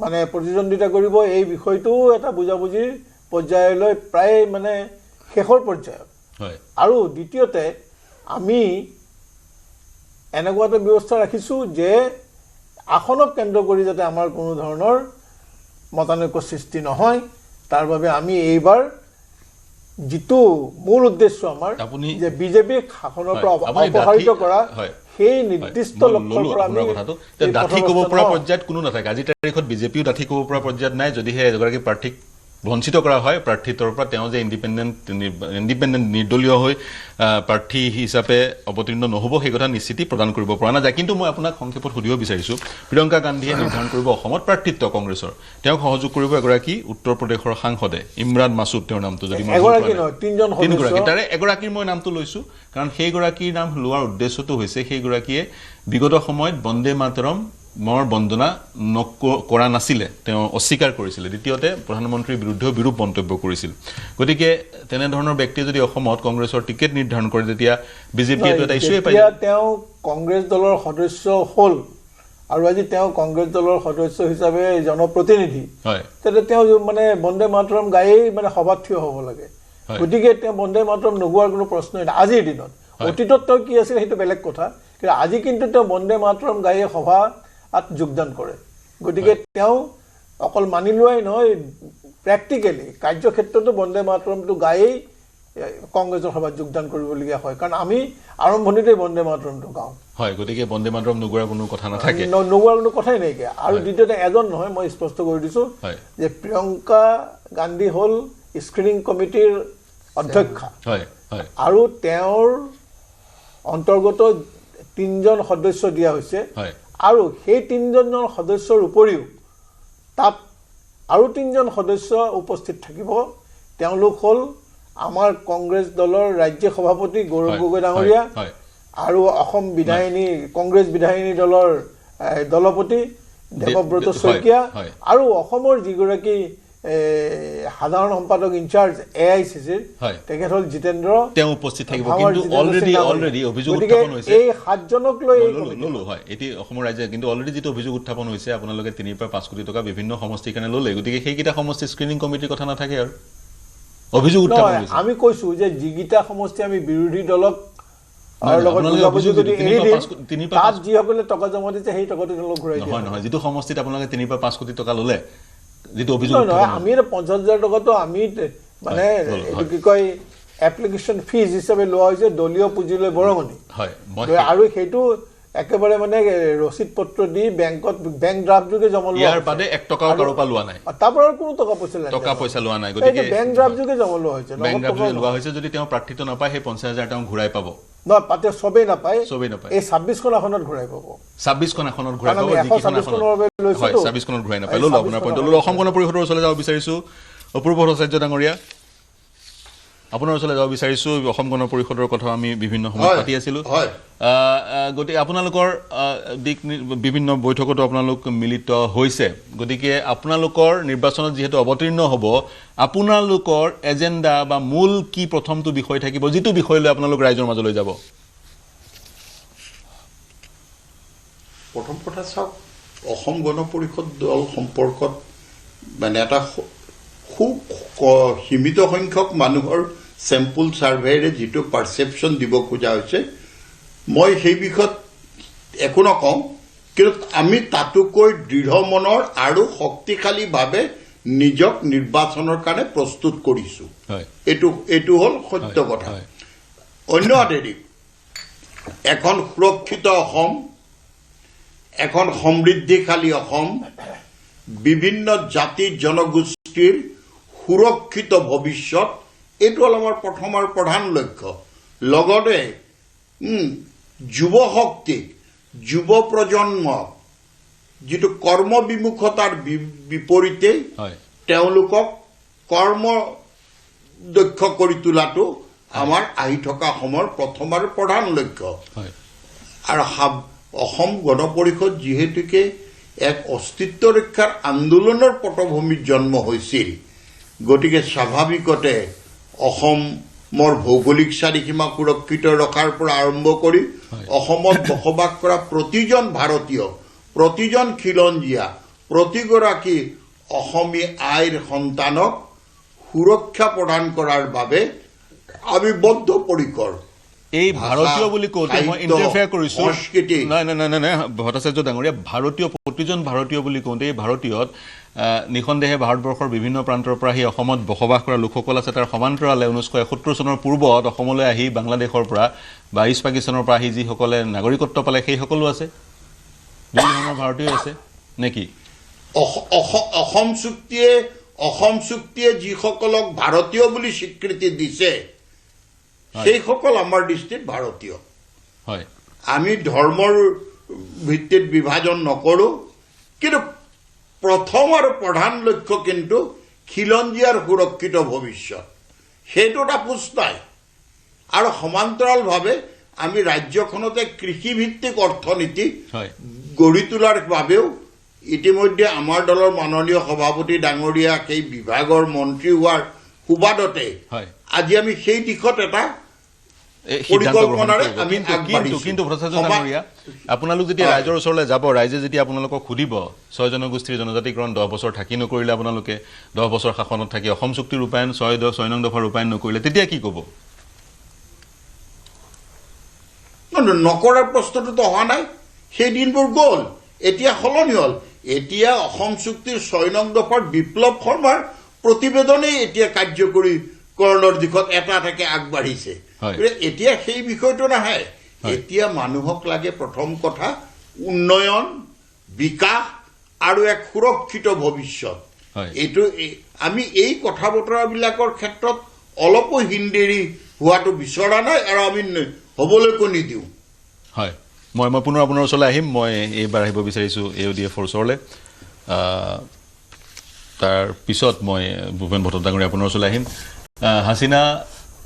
মানে প্ৰতিদ্বন্দ্বিতা কৰিব এই বিষয়টো এটা বুজাবুজিৰ পৰ্যায়লৈ প্ৰায় মানে শেষৰ পৰ্যায়ত আৰু দ্বিতীয়তে আমি এনেকুৱা এটা ব্যৱস্থা ৰাখিছোঁ যে আসনক কেন্দ্ৰ কৰি যাতে আমাৰ কোনো ধৰণৰ মতানৈক্য সৃষ্টি নহয় তাৰ বাবে আমি এইবাৰ যিটো মূল উদ্দেশ্য আমাৰ যে বিজেপিক শাসনৰ পৰা অপসাৰিত কৰা সেই নিৰ্দিষ্ট লক্ষ্যৰ পৰা আমি ডাঠি ক'ব পৰা পৰ্যায়ত কোনো নাথাকে আজি তাৰিখত বিজেপিও ডাঠি ক'ব পৰা পৰ্যায়ত নাই যদিহে এগৰাকী প্ৰাৰ্থীক বঞ্চিত কৰা হয় প্ৰাৰ্থীৰ পৰা তেওঁ যে ইণ্ডিপেণ্ডেণ্ট নিৰ্দলীয় হৈ প্ৰাৰ্থী হিচাপে অৱতীৰ্ণ নহ'ব সেই কথা নিশ্চিতি প্ৰদান কৰিব পৰা নাযায় কিন্তু মই আপোনাক সংক্ষেপত সুধিব বিচাৰিছোঁ প্ৰিয়ংকা গান্ধীয়ে নিৰ্ধাৰণ কৰিব অসমত প্ৰাৰ্থিত্ব কংগ্ৰেছৰ তেওঁক সহযোগ কৰিব এগৰাকী উত্তৰ প্ৰদেশৰ সাংসদে ইমৰান মাছুদ তেওঁৰ নামটো যদি তিনিগৰাকী তাৰে এগৰাকীৰ মই নামটো লৈছোঁ কাৰণ সেইগৰাকীৰ নাম লোৱাৰ উদ্দেশ্যটো হৈছে সেইগৰাকীয়ে বিগত সময়ত বন্দে মাতৰম মৰ বন্দনা কৰা নাছিলে তেওঁ অস্বীকাৰ কৰিছিলে দ্বিতীয়তে প্ৰধানমন্ত্ৰীৰ বিৰুদ্ধেও বিৰূপ মন্তব্য কৰিছিল গতিকে তেনেধৰণৰ ব্যক্তিয়ে যদি অসমত কংগ্ৰেছৰ টিকেট নিৰ্ধাৰণ কৰে তেতিয়া বিজেপি এটা ইছ্যুৱে পায় তেওঁ কংগ্ৰেছ দলৰ সদস্য হ'ল আৰু আজি তেওঁ কংগ্ৰেছ দলৰ সদস্য হিচাপে জনপ্ৰতিনিধি তেতিয়া তেওঁ মানে বন্দে মাতৰম গায়েই মানে সভাত থিয় হ'ব লাগে গতিকে তেওঁ বন্দে মাতৰম নোগোৱাৰ কোনো প্ৰশ্নই নাই আজিৰ দিনত অতীতত তেওঁ কি আছিল সেইটো বেলেগ কথা কিন্তু আজি কিন্তু তেওঁ বন্দে মাতৰম গায়ে সভা যোগদান কৰে গতিকে তেওঁ অকল মানি লোৱাই নহয় প্ৰেক্টিকেলি কাৰ্যক্ষেত্ৰতো বন্দে মাতৰমটো গায়েই কংগ্ৰেছৰ সভাত যোগদান কৰিবলগীয়া হয় কাৰণ আমি আৰম্ভণিতে বন্দে মাতৰমটো গাওঁ হয় গতিকে বন্দে মাতৰম নোগোৱাৰ কোনো কথা নাথাকে নোগোৱাৰ কোনো কথাই নাইকিয়া আৰু দ্বিতীয়তে এজন নহয় মই স্পষ্ট কৰি দিছোঁ যে প্ৰিয়ংকা গান্ধী হ'ল স্ক্ৰিনিং কমিটিৰ অধ্যক্ষা আৰু তেওঁৰ অন্তৰ্গত 3জন সদস্য দিয়া হৈছে আৰু সেই 3জন সদস্যৰ উপৰিও তাত আৰু 3জন সদস্য উপস্থিত থাকিব তেওঁলোক হ'ল আমাৰ কংগ্ৰেছ দলৰ ৰাজ্যিক সভাপতি গৌৰৱ গগৈ ডাঙৰীয়া আৰু অসম বিধায়িনী কংগ্ৰেছ বিধায়িনী দলৰ দলপতি দেৱব্ৰত শইকীয়া আৰু অসমৰ যিগৰাকী সাধাৰণ সম্পাদক ইনচাৰ্জ AICCৰ তেখেত হ'ল জিতেন্দ্ৰ তেওঁ উপস্থিত থাকিব কিন্তু অলৰেডি অভিযোগ উত্থাপন হৈছে এই 7জনক লৈ ললো হয় এটি অসমৰ ৰাজ্যে কিন্তু অলৰেডি যিটো অভিযোগ উত্থাপন হৈছে আপোনালোকে 3 পৰা 5 কোটি টকা বিভিন্ন সমষ্টিৰ কাৰণে ল'লে গতিকে সেইকেইটা সমষ্টি স্ক্ৰিনিং কমিটিৰ কথা নাথাকে আৰু অভিযোগ উত্থাপন হৈছে আমি কৈছোঁ যে যিকেইটা সমষ্টি আমি বিৰোধী দলক তাত যিসকলে টকা জমা দিছে সেই টকাটো তেওঁলোক ঘূৰাই দিয়ে নহয় যিটো সমষ্টিত আপোনালোকে 3 পৰা 5 কোটি টকা ল'লে যিটো অভিযোগ আমি 50,000 টকাটো আমি মানে এইটো কি কয় এপ্লিকেশ্যন ফিজ হিচাপে লোৱা হৈছে দলীয় পুঁজিলৈ বৰঙণি আৰু সেইটো একেবাৰে মানে ৰচিদ পত্ৰ দি বেংকত বেংক ড্ৰাফ্ট যোগে জমা লোৱা ইয়াৰ বাদে 1 টকাও কাৰো পৰা লোৱা নাই তাৰ পৰা কোনো টকা পইচা লোৱা নাই গতিকে বেংক ড্ৰাফ্ট যোগে জমা লোৱা হৈছে বেংক ড্ৰাফ্ট লোৱা হৈছে যদি তেওঁ প্ৰাৰ্থিত্ব নাপায় সেই 50,000 তেওঁ ঘূৰাই পাব নহয় পাতে চবেই নাপায় এই 26খন আসনত ঘূৰাই পাব 26খন আসনত ঘূৰাই পাব যিখন আসনত হয় 26খনত ঘূৰাই নাপায় ল'লো আপোনাৰ পইণ্ট ল'লো অসম গণ পৰিষদৰ ওচৰলৈ যাব বিচাৰিছোঁ অপূৰ্ব ভট্টাচাৰ্য ডাঙৰীয়া আপোনাৰ ওচৰলৈ যাব বিচাৰিছোঁ অসম গণ পৰিষদৰ কথা আমি বিভিন্ন সময়ত পাতি আছিলোঁ গতিকে আপোনালোকৰ বিভিন্ন বৈঠকতো আপোনালোক মিলিত হৈছে গতিকে আপোনালোকৰ নিৰ্বাচনত যিহেতু অৱতীৰ্ণ হ'ব আপোনালোকৰ এজেণ্ডা বা মূল কি প্ৰথমটো বিষয় থাকিব যিটো বিষয় লৈ আপোনালোক ৰাইজৰ মাজলৈ যাব প্ৰথম কথা চাওক অসম গণ পৰিষদ দল সম্পৰ্কত মানে এটা খুব সীমিত সংখ্যক মানুহৰ চেম্পল ছাৰ্ভেৰে যিটো পাৰ্চেপশ্যন দিব খোজা হৈছে মই সেই বিষয়ত একো নকওঁ কিন্তু আমি তাতোকৈ দৃঢ় মনৰ আৰু শক্তিশালীভাৱে নিজক নিৰ্বাচনৰ কাৰণে প্ৰস্তুত কৰিছোঁ এইটো হ'ল সত্য কথা অন্য হাতেদি এখন সুৰক্ষিত অসম এখন সমৃদ্ধিশালী অসম বিভিন্ন জাতি জনগোষ্ঠীৰ সুৰক্ষিত ভৱিষ্যত এইটো হ'ল আমাৰ প্ৰথম আৰু প্ৰধান লক্ষ্য লগতে যুৱ শক্তিক যুৱ প্ৰজন্মক যিটো কৰ্মবিমুখতাৰ বিপৰীতে তেওঁলোকক কৰ্মদক্ষ কৰি তোলাটো আমাৰ আহি থকা সময়ৰ প্ৰথম আৰু প্ৰধান লক্ষ্য আৰু অসম গণ পৰিষদ যিহেতুকে এক অস্তিত্ব ৰক্ষাৰ আন্দোলনৰ পটভূমিত জন্ম হৈছিল গতিকে স্বাভাৱিকতে অসমৰ ভৌগোলিক চাৰিসীমা সুৰক্ষিত ৰখাৰ পৰা আৰম্ভ কৰি অসমত বসবাস কৰা প্ৰতিজন ভাৰতীয় প্ৰতিজন খিলঞ্জীয়া প্ৰতিগৰাকী অসমী আইৰ সন্তানক সুৰক্ষা প্ৰদান কৰাৰ বাবে আমি বদ্ধপৰিকৰ এই ভাৰতীয় বুলি কওঁতে মই ইণ্টাৰফেয়াৰ কৰিছোঁ নাই ভট্টাচাৰ্য ডাঙৰীয়া ভাৰতীয় প্ৰতিজন ভাৰতীয় বুলি কওঁতে এই ভাৰতীয়ত নিঃসন্দেহে ভাৰতবৰ্ষৰ বিভিন্ন প্ৰান্তৰ পৰা আহি অসমত বসবাস কৰা লোকসকল আছে তাৰ সমান্তৰালে 1971 চনৰ পূৰ্বত অসমলৈ আহি বাংলাদেশৰ পৰা বা ইষ্ট পাকিস্তানৰ পৰা আহি যিসকলে নাগৰিকত্ব পালে সেইসকলো আছে বিভিন্ন ধৰণৰ ভাৰতীয় আছে নেকি অসম চুক্তিয়ে যিসকলক ভাৰতীয় বুলি স্বীকৃতি দিছে সেইসকল আমাৰ দৃষ্টিত ভাৰতীয় আমি ধৰ্মৰ ভিত্তিত বিভাজন নকৰোঁ কিন্তু প্ৰথম আৰু প্ৰধান লক্ষ্য কিন্তু খিলঞ্জীয়াৰ সুৰক্ষিত ভৱিষ্যত সেইটো এটা পোষ্ট নাই আৰু সমান্তৰালভাৱে আমি ৰাজ্যখনতে কৃষিভিত্তিক অৰ্থনীতি গঢ়ি তোলাৰ বাবেও ইতিমধ্যে আমাৰ দলৰ মাননীয় সভাপতি ডাঙৰীয়া সেই বিভাগৰ মন্ত্ৰী হোৱাৰ সুবাদতে আজি আমি সেই দিশত এটা কিন্তু আপোনালোক যেতিয়া ৰাইজৰ ওচৰলৈ যাব ৰাইজে যেতিয়া আপোনালোকক সুধিব 6 জনগোষ্ঠীৰ জনজাতিকৰণ 10 বছৰ থাকি নকৰিলে আপোনালোকে 10 বছৰ শাসনত থাকি অসম চুক্তিৰ ৰূপায়ণ 6 নং দফাৰ ৰূপায়ণ নকৰিলে তেতিয়া কি ক'ব নকৰাৰ প্ৰশ্নটোতো অহা নাই সেই দিনবোৰ গ'ল এতিয়া সলনি হ'ল এতিয়া অসম চুক্তিৰ 6 নং দফাৰ বিপ্লৱ শৰ্মাৰ প্ৰতিবেদনেই এতিয়া কাৰ্যকৰীকৰণৰ দিশত এটা এটাকে আগবাঢ়িছে এতিয়া সেই বিষয়টো নাহে এতিয়া মানুহক লাগে প্ৰথম কথা উন্নয়ন বিকাশ আৰু এক সুৰক্ষিত ভৱিষ্যত এইটো আমি এই কথা বতৰাবিলাকৰ ক্ষেত্ৰত অলপো হিন্দেৰি হোৱাটো বিচৰা নাই আৰু আমি হ'বলৈকো নিদিওঁ হয় মই পুনৰ আপোনাৰ ওচৰলৈ আহিম মই এইবাৰ আহিব বিচাৰিছোঁ AODF-ৰ ওচৰলৈ তাৰ পিছত মই ভূপেন ভট্ট ডাঙৰীয়া আপোনাৰ ওচৰলৈ আহিম হাছিনা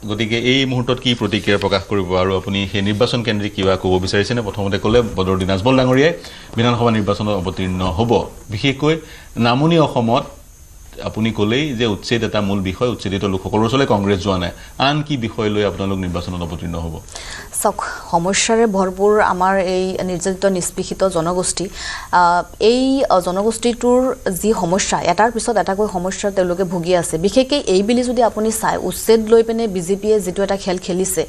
গতিকে এই মুহূৰ্তত কি প্ৰতিক্ৰিয়া প্ৰকাশ কৰিব আৰু আপুনি সেই নিৰ্বাচন কেন্দ্ৰিক কিবা ক'ব বিচাৰিছেনে প্ৰথমতে ক'লে বদৰুদ্দিন আজমল ডাঙৰীয়াই বিধানসভা নিৰ্বাচনত অৱতীৰ্ণ হ'ব বিশেষকৈ নামনি অসমত আপুনি ক'লেই যে উচ্ছেদ এটা মূল বিষয় উচ্ছেদিত লোকসকলৰ ওচৰলৈ কংগ্ৰেছ যোৱা নাই আন কি বিষয় লৈ আপোনালোক নিৰ্বাচনত অৱতীৰ্ণ হ'ব চাওক সমস্যাৰে ভৰপূৰ আমাৰ এই নিৰ্যাতিত নিষ্পেষিত জনগোষ্ঠী এই জনগোষ্ঠীটোৰ যি সমস্যা এটাৰ পিছত এটাকৈ সমস্যাৰ তেওঁলোকে ভুগি আছে বিশেষকৈ এই বুলি যদি আপুনি চাই উচ্ছেদ লৈ পিনে বিজেপিয়ে যিটো এটা খেল খেলিছে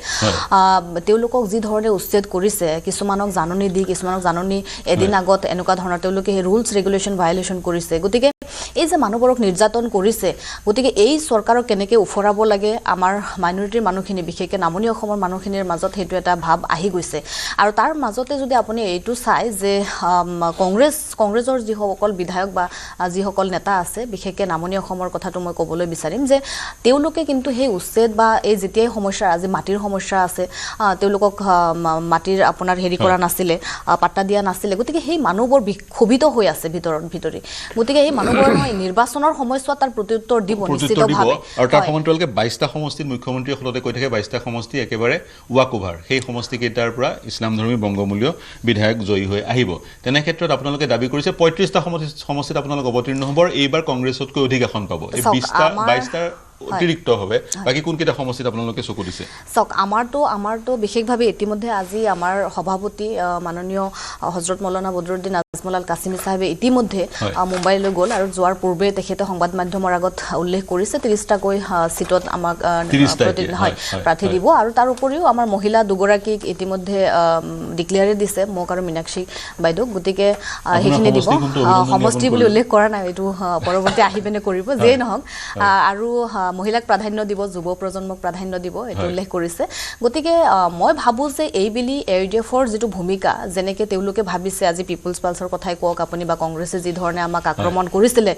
তেওঁলোকক যি ধৰণে উচ্ছেদ কৰিছে কিছুমানক জাননী দি কিছুমানক জাননী এদিন আগত এনেকুৱা ধৰণৰ তেওঁলোকে সেই ৰুলছ ৰেগুলেশ্যন ভায়লেশ্যন কৰিছে গতিকে এই যে মানুহবোৰক নিৰ্যাতন কৰিছে গতিকে এই চৰকাৰক কেনেকৈ উফৰাব লাগে আমাৰ মাইনৰিটিৰ মানুহখিনি বিশেষকৈ নামনি অসমৰ মানুহখিনিৰ মাজত সেইটো এটা ভাৱ আহি গৈছে আৰু তাৰ মাজতে যদি আপুনি এইটো চাই যে কংগ্ৰেছৰ যিসকল বিধায়ক বা যিসকল নেতা আছে বিশেষকৈ নামনি অসমৰ কথাটো মই ক'বলৈ বিচাৰিম যে তেওঁলোকে কিন্তু সেই উচ্ছেদ বা এই যেতিয়াই সমস্যা আজি মাটিৰ সমস্যা আছে তেওঁলোকক মাটিৰ আপোনাৰ হেৰি কৰা নাছিলে পাট্টা দিয়া নাছিলে গতিকে সেই মানুহবোৰ ক্ষোভিত হৈ আছে ভিতৰি গতিকে এই মানুহবোৰৰ নহয় নিৰ্বাচনৰ সময়ছোৱাত তাৰ প্ৰত্যুত্তৰ দিব প্ৰত্যুত্তৰ দিব নিশ্চিতভাৱে আৰু তাৰ সমান্তৰালকে 22টা সমষ্টিত মুখ্যমন্ত্ৰীয়ে সলতে কৈ থাকে 22টা সমষ্টি একেবাৰে ৱাক অভাৰ সেই সমষ্টি কেইটাৰ পৰা ইছলামধৰ্মী বংগমূলীয় বিধায়ক জয়ী হৈ আহিব তেনে ক্ষেত্ৰত আপোনালোকে দাবী কৰিছে 35টা সমষ্টিত আপোনালোক অৱতীৰ্ণ হ'ব আৰু এইবাৰ কংগ্ৰেছতকৈ অধিক আসন পাব এই 20টা 22টা অতিৰিক্ত হবে বাকি কোন কেইটা সমষ্টিত আপোনালোকে চকু দিছে চাওক আমাৰতো বিশেষভাৱে ইতিমধ্যে আজি আমাৰ সভাপতি মাননীয় হজৰত মৌলানা বদৰুদ্দিন আজমল কাছিমি সাহেবে ইতিমধ্যে মুম্বাইলৈ গ'ল আৰু যোৱাৰ পূৰ্বে তেখেতে সংবাদ মাধ্যমৰ আগত উল্লেখ কৰিছে 30টাকৈ সিটত আমাক প্ৰাৰ্থী দিব আৰু তাৰ উপৰিও আমাৰ মহিলা দুগৰাকীক ইতিমধ্যে ডিক্লেয়াৰে দিছে মোক আৰু মীনাক্ষী বাইদেউ গতিকে সেইখিনি দিব সমষ্টি বুলি উল্লেখ কৰা নাই এইটো পৰৱৰ্তী আহি পিনে কৰিব যেই নহওক আৰু মহিলাক প্ৰাধান্য দিব যুৱ প্ৰজন্মক প্ৰাধান্য দিব এইটো উল্লেখ কৰিছে গতিকে মই ভাবো যে এই বিলি এডিএফৰ যেটো ভূমিকা যেনেকে তেওঁলোকে ভাবিছে আজি পিপলছ পালছৰ কথাই কক আপুনি বা কংগ্ৰেছে যি ধৰণে আমাক আক্ৰমণ কৰিছিলে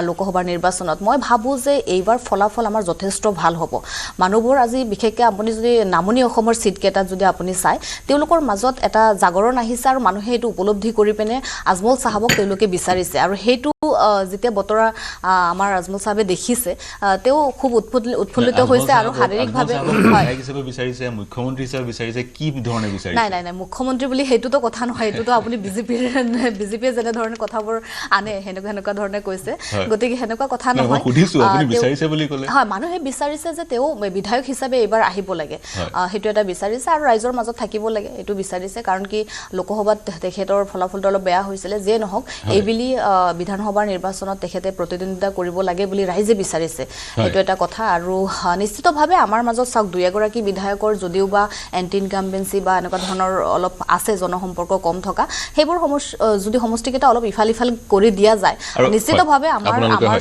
লোকসভাৰ নিৰ্বাচনত মই ভাবো যে এইবাৰ ফলাফল আমাৰ যথেষ্ট ভাল হ'ব মানুহবোৰ আজি বিশেষকৈ আপুনি যদি নামনি অসমৰ সিট কেইটা যদি আপুনি চাই তেওঁলোকৰ মাজত এটা জাগৰণ আহিছে আৰু মানুহে এইটো উপলব্ধি কৰি পিনে আজমল সাহাবক তেওঁলোকে বিচাৰিছে আৰু সেইটো যেতিয়া বতৰা আমাৰ আজমল সাহেবে দেখিছে তেও খুব উৎফুল্লিত হৈছে আৰু শাৰীৰিকভাৱে হিচাপে বিচাৰিছে মুখ্যমন্ত্ৰী হিচাপে বিচাৰিছে কি ধৰণে বিচাৰিছে নাই মুখ্যমন্ত্ৰী বুলি হেতুটো কথা নহয় হেতুটো আপুনি বিজেপিয়ে যেনে ধৰণে কথাবোৰ আনে হেনেকুৱা ধৰণে কৈছে গতিকে হেনেকুৱা কথা নহয় সুধিছো আপুনি বিচাৰিছে বুলি ক'লে হয় মানুহে বিচাৰিছে যে তেও বিধায়ক হিচাপে এবাৰ আহিব লাগে হেতু এটা বিচাৰিছে আৰু ৰাইজৰ মাজত থাকিব লাগে এটো বিচাৰিছে কাৰণ কি লোকসভাত তেখেতৰ ফলাফলটো অলপ বেয়া হৈছিল যে নহওক এই বিলি বিধানসভাৰ নিৰ্বাচনত তেখেতে প্ৰতিদ্বন্দ্বিতা কৰিব লাগে বুলি ৰাইজে বিচাৰিছে এটো এটা কথা আৰু নিশ্চিতভাৱে আমাৰ মাজত চাওক দুই এগৰাকী বিধায়কৰ যদিও বা এন্টি ইনকামবেন্সি বা এনেকুৱা ধৰণৰ অলপ আছে জনসম্পৰ্ক কম থকা সেইবোৰ যদি সমষ্টিকেইটা অলপ ইফাল কৰি দিয়া যায় নিশ্চিতভাৱে আমাৰ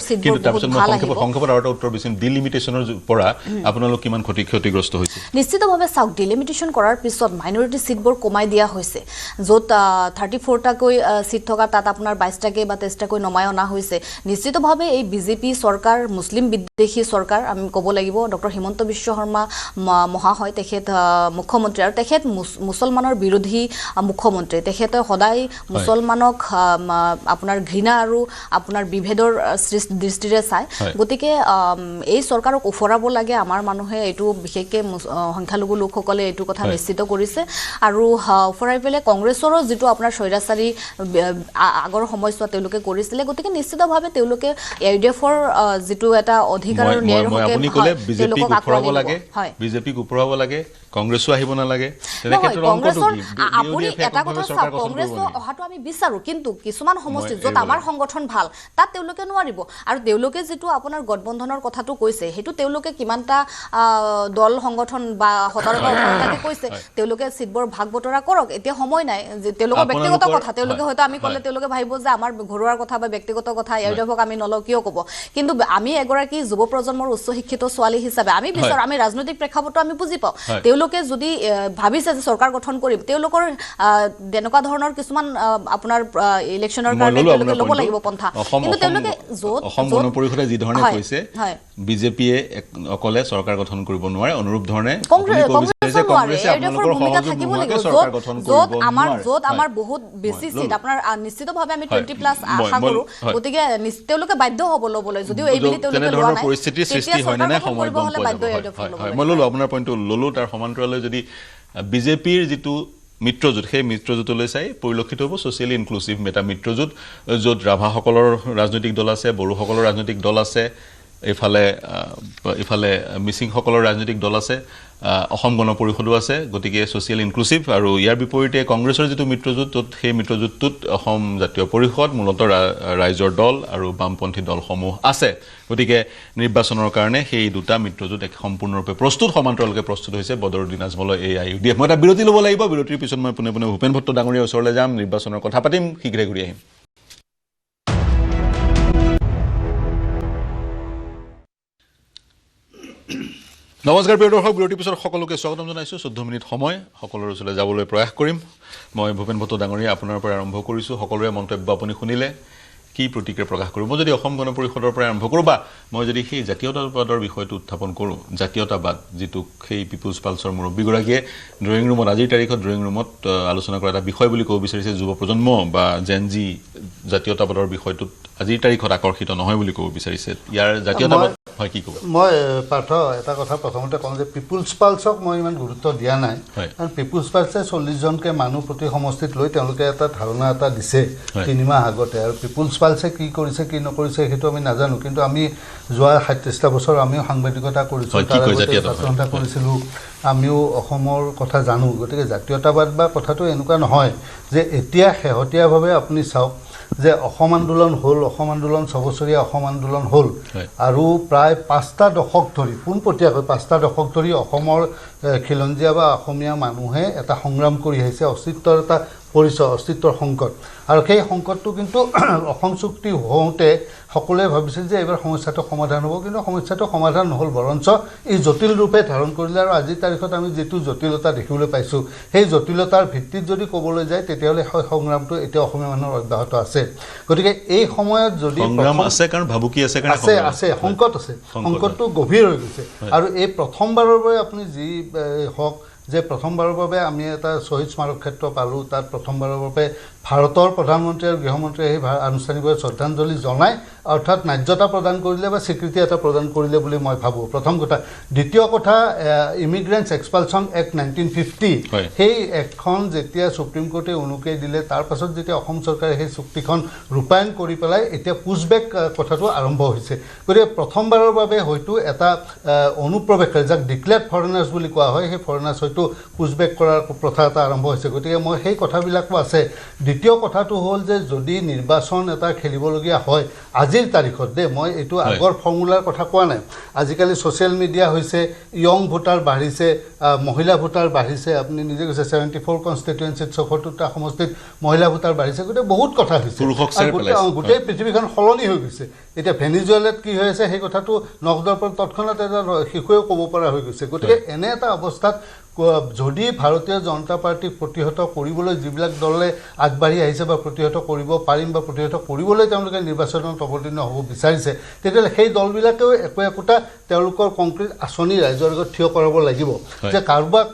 সিটবোৰ বহুত ভাল আহিব সংখ্যাপৰ আৰু উত্তৰ দিছিল ডিলিমিটেশনৰ পৰা আপোনালোক কিমান ক্ষতিগ্ৰস্ত হৈছে নিশ্চিতভাৱে চাওক ডিলিমিটেশন কৰাৰ পিছত মাইনৰিটি সিটবোৰ কমাই দিয়া হৈছে য'ত 34টাকৈ সিট থকা তাত আপোনাৰ 22টাকৈ বা 23টাকৈ নমাই অনা হৈছে নিশ্চিতভাৱে এই বিজেপি চৰকাৰ মুছলিম বিদ্বেষী চৰকাৰ আমি ক'ব লাগিব ডক্টৰ হিমন্ত বিশ্ব শৰ্মা মহাশয় তেখেত মুখ্যমন্ত্ৰী আৰু তেখেত মুছলমানৰ বিৰোধী মুখ্যমন্ত্ৰী তেখেতে সদায় মুছলমানক আপোনাৰ ঘৃণা আৰু আপোনাৰ বিভেদৰ দৃষ্টিৰে চাই গতিকে এই চৰকাৰক উফৰাব লাগে আমাৰ মানুহে এইটো বিশেষকৈ সংখ্যালঘু লোকসকলে এইটো কথা নিশ্চিত কৰিছে আৰু উফৰাই পেলাই কংগ্ৰেছৰো যেটো আপোনাৰ স্বৈৰাচাৰী আগৰ সময়ছোৱা তেওঁলোকে কৰিছিলে গতিকে নিশ্চিতভাৱে তেওঁলোকে এডিএফৰ যেটো এটা অধিকাৰ আপুনি ক'লে বিজেপিক উফৰাব লাগে বিজেপিক উফৰাব লাগে কংগ্ৰেছও আহিব না লাগে তেনে ক্ষেত্ৰত অংকটো কি আপুনি এটা কথা চাওক কংগ্ৰেছও অহাটো আমি বিচাৰো কিন্তু কিছুমান সমষ্টি যত আমাৰ সংগঠন ভাল তাত তেওঁলোকে নোৱাৰিব আৰু তেওঁলোকে যেটো আপোনাৰ গঠবন্ধনৰ কথাটো কৈছে হেতু তেওঁলোকে কিমানটা দল সংগঠন বা হতাৰকা কথাকে কৈছে তেওঁলোকে সিটবোৰ ভাগ বতৰা কৰক এতিয়া সময় নাই যে তেওঁলোকৰ ব্যক্তিগত কথা তেওঁলোকে হয়তো আমি ক'লে তেওঁলোকে ভাবিব যে আমাৰ ঘৰুৱাৰ কথা বা ব্যক্তিগত কথা ইয়াৰক আমি নলও কিয় ক'ব কিন্তু আমি এগৰাকী যুৱ প্ৰজন্মৰ উচ্চ শিক্ষিত ছোৱালী হিচাপে আমি বিচাৰো আমি ৰাজনৈতিক প্ৰেক্ষাপটটো আমি বুজি পাওঁ তেওঁলোকে যদি ভাবিছে যে চৰকাৰ গঠন কৰিম তেওঁলোকৰ দেনকা ধৰণৰ কিছুমান আপোনাৰ ইলেকচনৰ কাৰণে তেওঁলোকে ল'ব লাগিব পন্থা কিন্তু তেওঁলোকে অসম গণ পৰিষদে যি ধৰণে কৈছে বিজেপিয়ে অকলে চৰকাৰ গঠন কৰিব নোৱাৰে অনুৰূপ ধৰণে কংগ্ৰেছে আপোনালোকৰ সহযোগ নোহোৱাকৈ চৰকাৰ গঠন কৰিব নোৱাৰে য'ত আমাৰ বহুত বেছি সিট আপোনাৰ নিশ্চিতভাৱে আমি 20+ আশা কৰো গতিকে তেওঁলোকে বাধ্য হ'ব ল'বলৈ যদিও এই বিলি তেওঁলোকে লোৱা নাই পৰিস্থিতি সৃষ্টি হয় না সময় গম পোৱা যাব মই ললো আপোনাৰ পইণ্টটো ললো তাৰ সমান্তৰাললৈ যদি বিজেপিৰ যেটো মিত্ৰজোঁট সেই মিত্ৰজোঁটলৈ চাই পৰিলক্ষিত হ'ব ছ'চিয়েলি ইনক্লুচিভ এটা মিত্ৰজোঁট য'ত ৰাভাসকলৰ ৰাজনৈতিক দল আছে বড়োসকলৰ ৰাজনৈতিক দল আছে ইফালে মিচিংসকলৰ ৰাজনৈতিক দল আছে অসম গণ পৰিষদো আছে গতিকে ছ'চিয়েল ইনক্লুচিভ আৰু ইয়াৰ বিপৰীতে কংগ্ৰেছৰ যেটো মিত্ৰজোঁট সেই মিত্ৰজোঁটটোত অসম জাতীয় পৰিষদ মূলতঃ ৰাইজৰ দল আৰু বামপন্থী দলসমূহ আছে গতিকে নিৰ্বাচনৰ কাৰণে সেই দুটা মিত্ৰজোঁট এক সম্পূৰ্ণৰূপে প্ৰস্তুত সমান্তৰালকৈ প্ৰস্তুত হৈছে বদৰুদ্দিন আজমলৰ এই ইউডিএফ মই এটা বিৰতি ল'ব লাগিব বিৰতিৰ পিছত মই পুনে ভূপেন ভট্ট ডাঙৰীয়াৰ ওচৰলৈ যাম নিৰ্বাচনৰ কথা পাতিম শীঘ্ৰে ঘূৰি আহিম নমস্কাৰ প্ৰিয় দৰ্শক বিৰতিৰ পিছত সকলোকে স্বাগতম জনাইছোঁ 14 মিনিট সময় সকলোৰে ওচৰলৈ যাবলৈ প্ৰয়াস কৰিম মই ভূপেন ভট্ট ডাঙৰীয়া আপোনাৰ পৰা আৰম্ভ কৰিছোঁ সকলোৰে মন্তব্য আপুনি শুনিলে কি প্ৰতিক্ৰিয়া প্ৰকাশ কৰিব মই যদি অসম গণ পৰিষদৰ পৰা আৰম্ভ কৰোঁ বা মই যদি সেই জাতীয়তাবাদৰ বিষয়টো উত্থাপন কৰোঁ জাতীয়তাবাদ যেটো সেই পিপলছ পালছৰ মুৰব্বীগৰাকীয়ে ড্ৰয়িং ৰুমত আজিৰ তাৰিখত ড্ৰয়িং ৰুমত আলোচনা কৰা এটা বিষয় বুলি ক'ব বিচাৰিছে যুৱ প্ৰজন্ম বা জেনজি জাতীয়তাবাদৰ বিষয়টোত আজিৰ তাৰিখত আকৰ্ষিত নহয় বুলি ক'ব বিচাৰিছে ইয়াৰ জাতীয়তাবাদ হয় কি ক'ব মই পাৰ্থ এটা কথা প্ৰথমতে কওঁ যে পিপুলছ পালছক মই ইমান গুৰুত্ব দিয়া নাই কাৰণ পিপুলছ পালছে 40 জনকে মানুহ প্ৰতি সমষ্টিত লৈ তেওঁলোকে এটা ধাৰণা এটা দিছে 3 মাহ আগতে আৰু পিপুলছ পালছে কি কৰিছে কি নকৰিছে সেইটো আমি নাজানো কিন্তু আমি যোৱা 37টা বছৰ আমিও সাংবাদিকতা কৰিছোঁ সচেতনতা কৰিছিলোঁ আমিও অসমৰ কথা জানো গতিকে জাতীয়তাবাদ বা কথাটো এনেকুৱা নহয় যে এতিয়া শেহতীয়াভাৱে আপুনি চাওক যে অসম আন্দোলন হ'ল অসম আন্দোলন 6 বছৰীয়া অসম আন্দোলন হ'ল আৰু প্ৰায় 5টা দশক ধৰি পোনপটীয়াকৈ 5টা দশক ধৰি অসমৰ খিলঞ্জীয়া বা অসমীয়া মানুহে এটা সংগ্ৰাম কৰি আহিছে অস্তিত্বৰ এটা পৰিচয় অস্তিত্বৰ সংকট আৰু সেই সংকটটো কিন্তু অসম চুক্তি হওঁতে সকলোৱে ভাবিছিল যে এইবাৰ সমস্যাটো সমাধান হ'ব কিন্তু সমস্যাটো সমাধান নহ'ল বৰঞ্চ এই জটিল ৰূপে ধাৰণ কৰিলে আৰু আজিৰ তাৰিখত আমি যিটো জটিলতা দেখিবলৈ পাইছোঁ সেই জটিলতাৰ ভিত্তিত যদি ক'বলৈ যায় তেতিয়াহ'লে সংগ্ৰামটো এতিয়া অসমীয়া মানুহৰ অব্যাহত আছে গতিকে এই সময়ত যদি সংগ্ৰাম আছে কাৰণ ভাবুকি আছে কাৰণ আছে সংকট আছে সংকটটো গভীৰ হৈ গৈছে আৰু এই প্ৰথমবাৰৰ বাবে আপুনি যি হওক যে প্ৰথমবাৰৰ বাবে আমি এটা শ্বহীদ স্মাৰক ক্ষেত্ৰ পালোঁ তাত প্ৰথমবাৰৰ বাবে ভাৰতৰ প্ৰধানমন্ত্ৰী আৰু গৃহমন্ত্ৰী আহি আনুষ্ঠানিকভাৱে শ্ৰদ্ধাঞ্জলি জনাই অৰ্থাৎ ন্যায্যতা প্ৰদান কৰিলে বা স্বীকৃতি এটা প্ৰদান কৰিলে বুলি মই ভাবোঁ প্ৰথম কথা দ্বিতীয় কথা ইমিগ্ৰেণ্টছ এক্সপালছন এক্ট 1950 সেই এক্টখন যেতিয়া সুপ্ৰিম কোৰ্টে উনুকিয়াই দিলে তাৰ পাছত যেতিয়া অসম চৰকাৰে সেই চুক্তিখন ৰূপায়ণ কৰি পেলাই এতিয়া পুছবেক কথাটো আৰম্ভ হৈছে গতিকে প্ৰথমবাৰৰ বাবে হয়তো এটা অনুপ্ৰৱেশকাৰী যাক ডিক্লেয়াৰ্ড ফৰেনাৰ্ছ বুলি কোৱা হয় সেই ফৰেনাৰ্ছ হয়তো পুছবেক কৰাৰ প্ৰথা এটা আৰম্ভ হৈছে গতিকে মই সেই কথাবিলাকো আছে দ্বিতীয় কথাটো হ'ল যে যদি নিৰ্বাচন এটা খেলিবলগীয়া হয় আজিৰ তাৰিখত মই এইটো আগৰ ফৰ্মুলাৰ কথা কোৱা নাই আজিকালি ছ'চিয়েল মিডিয়া হৈছে ইয়ং ভোটাৰ বাঢ়িছে মহিলা ভোটাৰ বাঢ়িছে আপুনি নিজে কৈছে 74 কনষ্টিটুৱেঞ্চিত 74টা সমষ্টিত মহিলা ভোটাৰ বাঢ়িছে গোটেই বহুত কথা হৈছে গোটেই পৃথিৱীখন সলনি হৈ গৈছে এতিয়া ভেনিজুৱেলাত কি হৈ আছে সেই কথাটো নখদৰ্পণ তৎক্ষণাত এটা শিশুৱেও ক'ব পৰা হৈ গৈছে গতিকে এনে এটা অৱস্থাত যদি ভাৰতীয় জনতা পাৰ্টিক প্ৰতিহত কৰিবলৈ যিবিলাক দলে আগবাঢ়ি আহিছে বা প্ৰতিহত কৰিব পাৰিম বা প্ৰতিহত কৰিবলৈ তেওঁলোকে নিৰ্বাচনত অৱতীৰ্ণ হ'ব বিচাৰিছে তেতিয়াহ'লে সেই দলবিলাকেও একোটা তেওঁলোকৰ কংক্ৰিট আঁচনি ৰাইজৰ আগত থিয় কৰাব লাগিব যে কাৰোবাক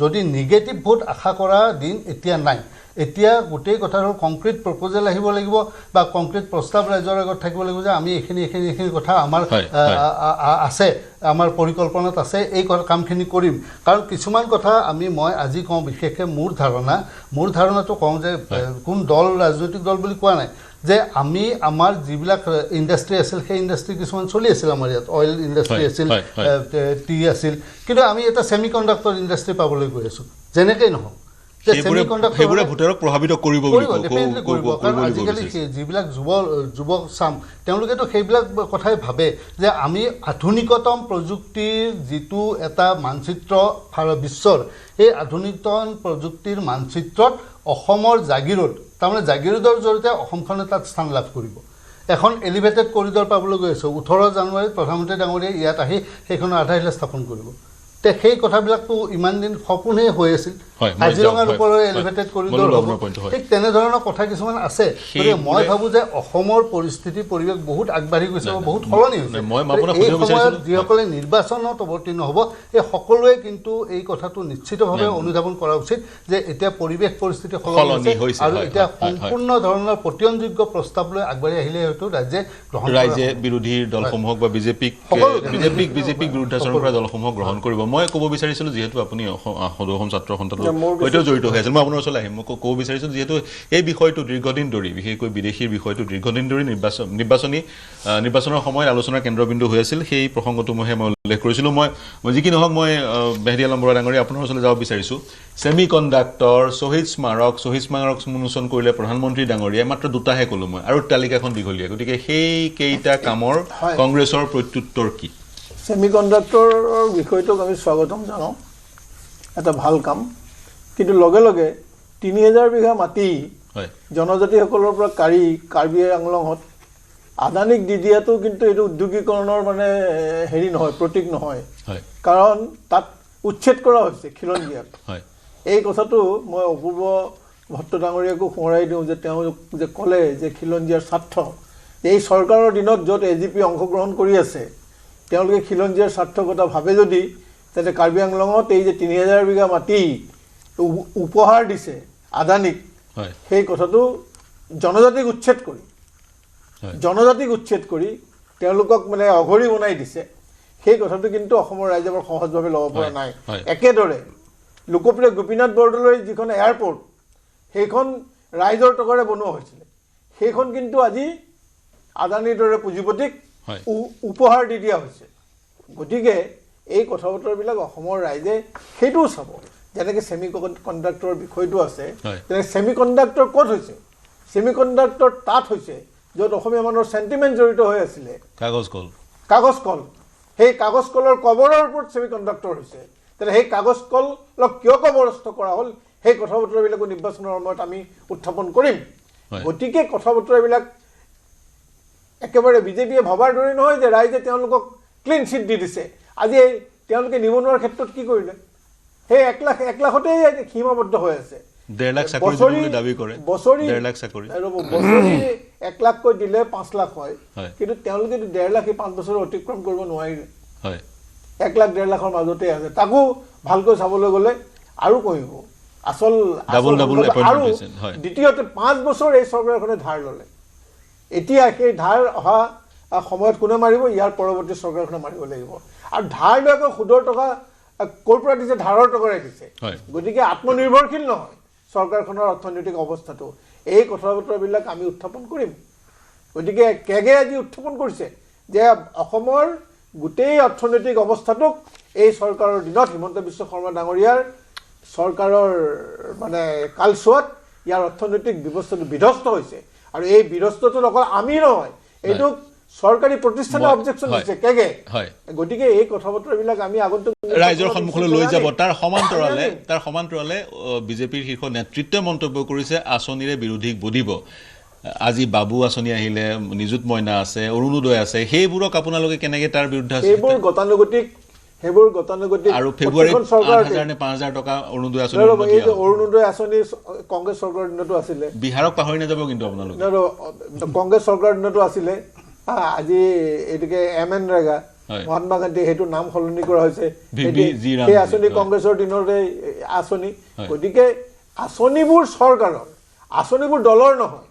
যদি নিগেটিভ ভোট আশা কৰা দিন এতিয়া নাই এতিয়া গোটেই কথাটো কংক্ৰিট প্ৰপ'জেল আহিব লাগিব বা কংক্ৰিট প্ৰস্তাৱ ৰাইজৰ আগত থাকিব লাগিব যে আমি এইখিনি কথা আমাৰ আছে আমাৰ পৰিকল্পনাত আছে এই কামখিনি কৰিম কাৰণ কিছুমান কথা মই আজি কওঁ বিশেষকৈ মোৰ ধাৰণাটো কওঁ যে কোন দল ৰাজনৈতিক দল বুলি কোৱা নাই যে আমি আমাৰ যিবিলাক ইণ্ডাষ্ট্ৰি আছিল সেই ইণ্ডাষ্ট্ৰি কিছুমান চলি আছিল আমাৰ ইয়াত অইল ইণ্ডাষ্ট্ৰি আছিল টি আছিল কিন্তু আমি এটা ছেমি কণ্ডাক্টৰ ইণ্ডাষ্ট্ৰি পাবলৈ গৈ আছোঁ যেনেকৈ নহওক সেইবোৰে ভোটাৰক প্ৰভাৱিত কৰিব আজিকালি যিবিলাক যুৱক চাম তেওঁলোকেতো সেইবিলাক কথাই ভাবে যে আমি আধুনিকতম প্ৰযুক্তিৰ যিটো এটা মানচিত্ৰ বিশ্বৰ এই আধুনিকতম প্ৰযুক্তিৰ মানচিত্ৰত অসমৰ জাগিৰোড তাৰমানে জাগিৰোডৰ জৰিয়তে অসমখনে তাত স্থান লাভ কৰিব এখন এলিভেটেড কৰিডৰ পাবলৈ গৈ আছোঁ 18 জানুৱাৰীত প্ৰধানমন্ত্ৰী ডাঙৰীয়াই ইয়াত আহি সেইখনৰ আধাৰশিলা স্থাপন কৰিব সেই কথাবিলাকতো ইমান দিন সপোনেই হৈ আছিল কাজিৰঙাৰ ওপৰৰ এলিভেটেড কৰিডৰ হ'ব ঠিক তেনেধৰণৰ কথা কিছুমান আছে গতিকে মই ভাবোঁ যে অসমৰ পৰিস্থিতি পৰিৱেশ বহুত আগবাঢ়ি গৈছে বহুত সলনি হৈছে এই সময়ত যিসকলে নিৰ্বাচনত অৱতীৰ্ণ হ'ব এই সকলোৱে কিন্তু এই কথাটো নিশ্চিতভাৱে অনুধাৱন কৰা উচিত যে এতিয়া পৰিৱেশ পৰিস্থিতি সলনি হৈছে আৰু এতিয়া সম্পূৰ্ণ ধৰণৰ প্ৰতিয়নযোগ্য প্ৰস্তাৱ লৈ আগবাঢ়ি আহিলে হয়তো ৰাইজে বিৰোধী দলসমূহক বা বিজেপিক বিৰুদ্ধাচৰণ কৰা দলসমূহক গ্ৰহণ কৰিব মই ক'ব বিচাৰিছিলোঁ যিহেতু আপুনি অসম ছাত্ৰ সন্থাৰ সৈতেও জড়িত হৈ আছিল মই আপোনাৰ ওচৰলৈ আহিম মই ক'ব বিচাৰিছোঁ যিহেতু এই বিষয়টো দীৰ্ঘদিন ধৰি বিশেষকৈ বিদেশীৰ বিষয়টো দীৰ্ঘদিন ধৰি নিৰ্বাচনৰ সময়ত আলোচনাৰ কেন্দ্ৰবিন্দু হৈ আছিল সেই প্ৰসংগটোহে মই উল্লেখ কৰিছিলোঁ মই যি কি নহওক মই মেহদী আলম বৰা ডাঙৰীয়া আপোনাৰ ওচৰলৈ যাব বিচাৰিছোঁ ছেমি কণ্ডাক্টৰ শ্বহীদ স্মাৰক উন্মোচন কৰিলে প্ৰধানমন্ত্ৰী ডাঙৰীয়াই মাত্ৰ দুটাহে ক'লোঁ মই আৰু তালিকাখন দীঘলীয়া গতিকে সেইকেইটা কামৰ কংগ্ৰেছৰ প্ৰত্যুত্তৰ কি ছেমি কণ্ডাক্টৰৰ বিষয়টোক আমি স্বাগতম জনাওঁ এটা ভাল কাম কিন্তু লগে লগে 3000 বিঘা মাটি জনজাতিসকলৰ পৰা কাৰ্বি আংলঙত আদানীক দি দিয়াটো কিন্তু এইটো উদ্যোগীকৰণৰ মানে হেৰি নহয় প্ৰতীক নহয় কাৰণ তাত উচ্ছেদ কৰা হৈছে খিলঞ্জীয়াক এই কথাটো মই অপূৰ্ব ভট্ট ডাঙৰীয়াকো সোঁৱৰাই দিওঁ যে তেওঁ যে ক'লে যে খিলঞ্জীয়াৰ স্বাৰ্থ এই চৰকাৰৰ দিনত য'ত এজিপি অংশগ্ৰহণ কৰি আছে তেওঁলোকে খিলঞ্জীয়াৰ স্বাৰ্থৰ কথা ভাবে যদি তাতে কাৰ্বি আংলঙত এই যে 3000 বিঘা মাটি উপহাৰ দিছে আদানীক সেই কথাটো জনজাতিক উচ্ছেদ কৰি তেওঁলোকক মানে অঘৰী বনাই দিছে সেই কথাটো কিন্তু অসমৰ ৰাইজে বৰ সহজভাৱে ল'ব পৰা নাই একেদৰে লোকপ্ৰিয় গোপীনাথ বৰদলৈৰ যিখন এয়াৰপৰ্ট সেইখন ৰাইজৰ টকাৰে বনোৱা হৈছিলে সেইখন কিন্তু আজি আদানীৰ দৰে পুঁজিপতিক উপহাৰ দি দিয়া হৈছে গতিকে এই কথা বতৰাবিলাক অসমৰ ৰাইজে সেইটোও চাব যেনেকৈ ছেমি কণ্ডাক্টৰৰ বিষয়টো আছে তেনেকৈ ছেমি কণ্ডাক্টৰ ক'ত হৈছে ছেমি কণ্ডাক্টৰ তাত হৈছে য'ত অসমীয়া মানুহৰ চেণ্টিমেণ্ট জড়িত হৈ আছিলে কাগজ কল সেই কাগজ কলৰ কবৰৰ ওপৰত ছেমি কণ্ডাক্টৰ হৈছে তেনে সেই কাগজ কলক কিয় কবৰস্থ কৰা হ'ল সেই কথা বতৰাবিলাকো নিৰ্বাচনৰ সময়ত আমি উত্থাপন কৰিম গতিকে কথা বতৰাবিলাক একেবাৰে বিজেপিয়ে ভবাৰ দৰে নহয় যে ৰাইজে তেওঁলোকক ক্লিন চিট দি দিছে আজি তেওঁলোকে নিবনুৱাৰ ক্ষেত্ৰত কি কৰিলে সেই 1 লাখতেই সীমাবদ্ধ হৈ আছে 1.5 লাখ চাকৰি দিবলৈ দাবী কৰে বছৰি 1.5 লাখ চাকৰি বছৰি 1 লাখকৈ দিলে 5 লাখ হয় কিন্তু তেওঁলোকে 1.5 লাখ 5 বছৰ অতিক্ৰম কৰিব নোৱাৰিলে 1 লাখ 1.5 লাখৰ মাজতে আছে তাকো ভালকৈ চাবলৈ গ'লে আৰু কমিব আচল আৰু দ্বিতীয়তে 5 বছৰ এই চৰকাৰখনে ধাৰ ল'লে এতিয়া সেই ধাৰ অহা সময়ত কোনে মাৰিব ইয়াৰ পৰৱৰ্তী চৰকাৰখনে মাৰিব লাগিব আৰু ধাৰ লৈ আকৌ সুদৰ টকা ক'ৰ পৰা দিছে ধাৰৰ টকাৰে দিছে গতিকে আত্মনিৰ্ভৰশীল নহয় চৰকাৰখনৰ অৰ্থনৈতিক অৱস্থাটো এই কথা বতৰাবিলাক আমি উত্থাপন কৰিম গতিকে কেগে আজি উত্থাপন কৰিছে যে অসমৰ গোটেই অৰ্থনৈতিক অৱস্থাটোক এই চৰকাৰৰ দিনত হিমন্ত বিশ্ব শৰ্মা ডাঙৰীয়াৰ চৰকাৰৰ মানে কালচোৱাত ইয়াৰ অৰ্থনৈতিক ব্যৱস্থাটো বিধ্বস্ত হৈছে আৰু এই বিধ্বস্তটো অকল আমি নহয় এইটো চৰকাৰী প্ৰতিষ্ঠানে অবজেকশ্যন দিছে কেগে গতিকে এই কথা বতৰাবিলাক আমি আগন্তুক ৰাইজৰ সন্মুখলৈ লৈ যাব তাৰ সমান্তৰালে বিজেপিৰ শীৰ্ষ নেতৃত্বই মন্তব্য কৰিছে আঁচনিৰে বিৰোধীক বুধিব আজি বাবু আঁচনি আহিলে নিযুত মইনা আছে অৰুণোদয় আছে সেইবোৰক আপোনালোকে কেনেকৈ তাৰ বিৰুদ্ধে আছে সেইবোৰ গতানুগতিক আৰু ফেব্ৰুৱাৰীত 8,000 নে 5,000 টকা অৰুণোদয় আঁচনি অৰুণোদয় আঁচনি কংগ্ৰেছ চৰকাৰৰ দিনতো আছিলে বিহাৰক পাহৰি নাযাব কিন্তু আপোনালোকে কংগ্ৰেছ চৰকাৰৰ দিনতো আছিলে আজি এইটোকে MN ৰেগা মহাত্মা গান্ধী সেইটো নাম সলনি কৰা হৈছে সেই আঁচনি কংগ্ৰেছৰ দিনৰে আঁচনি গতিকে আঁচনিবোৰ চৰকাৰৰ আঁচনিবোৰ দলৰ নহয়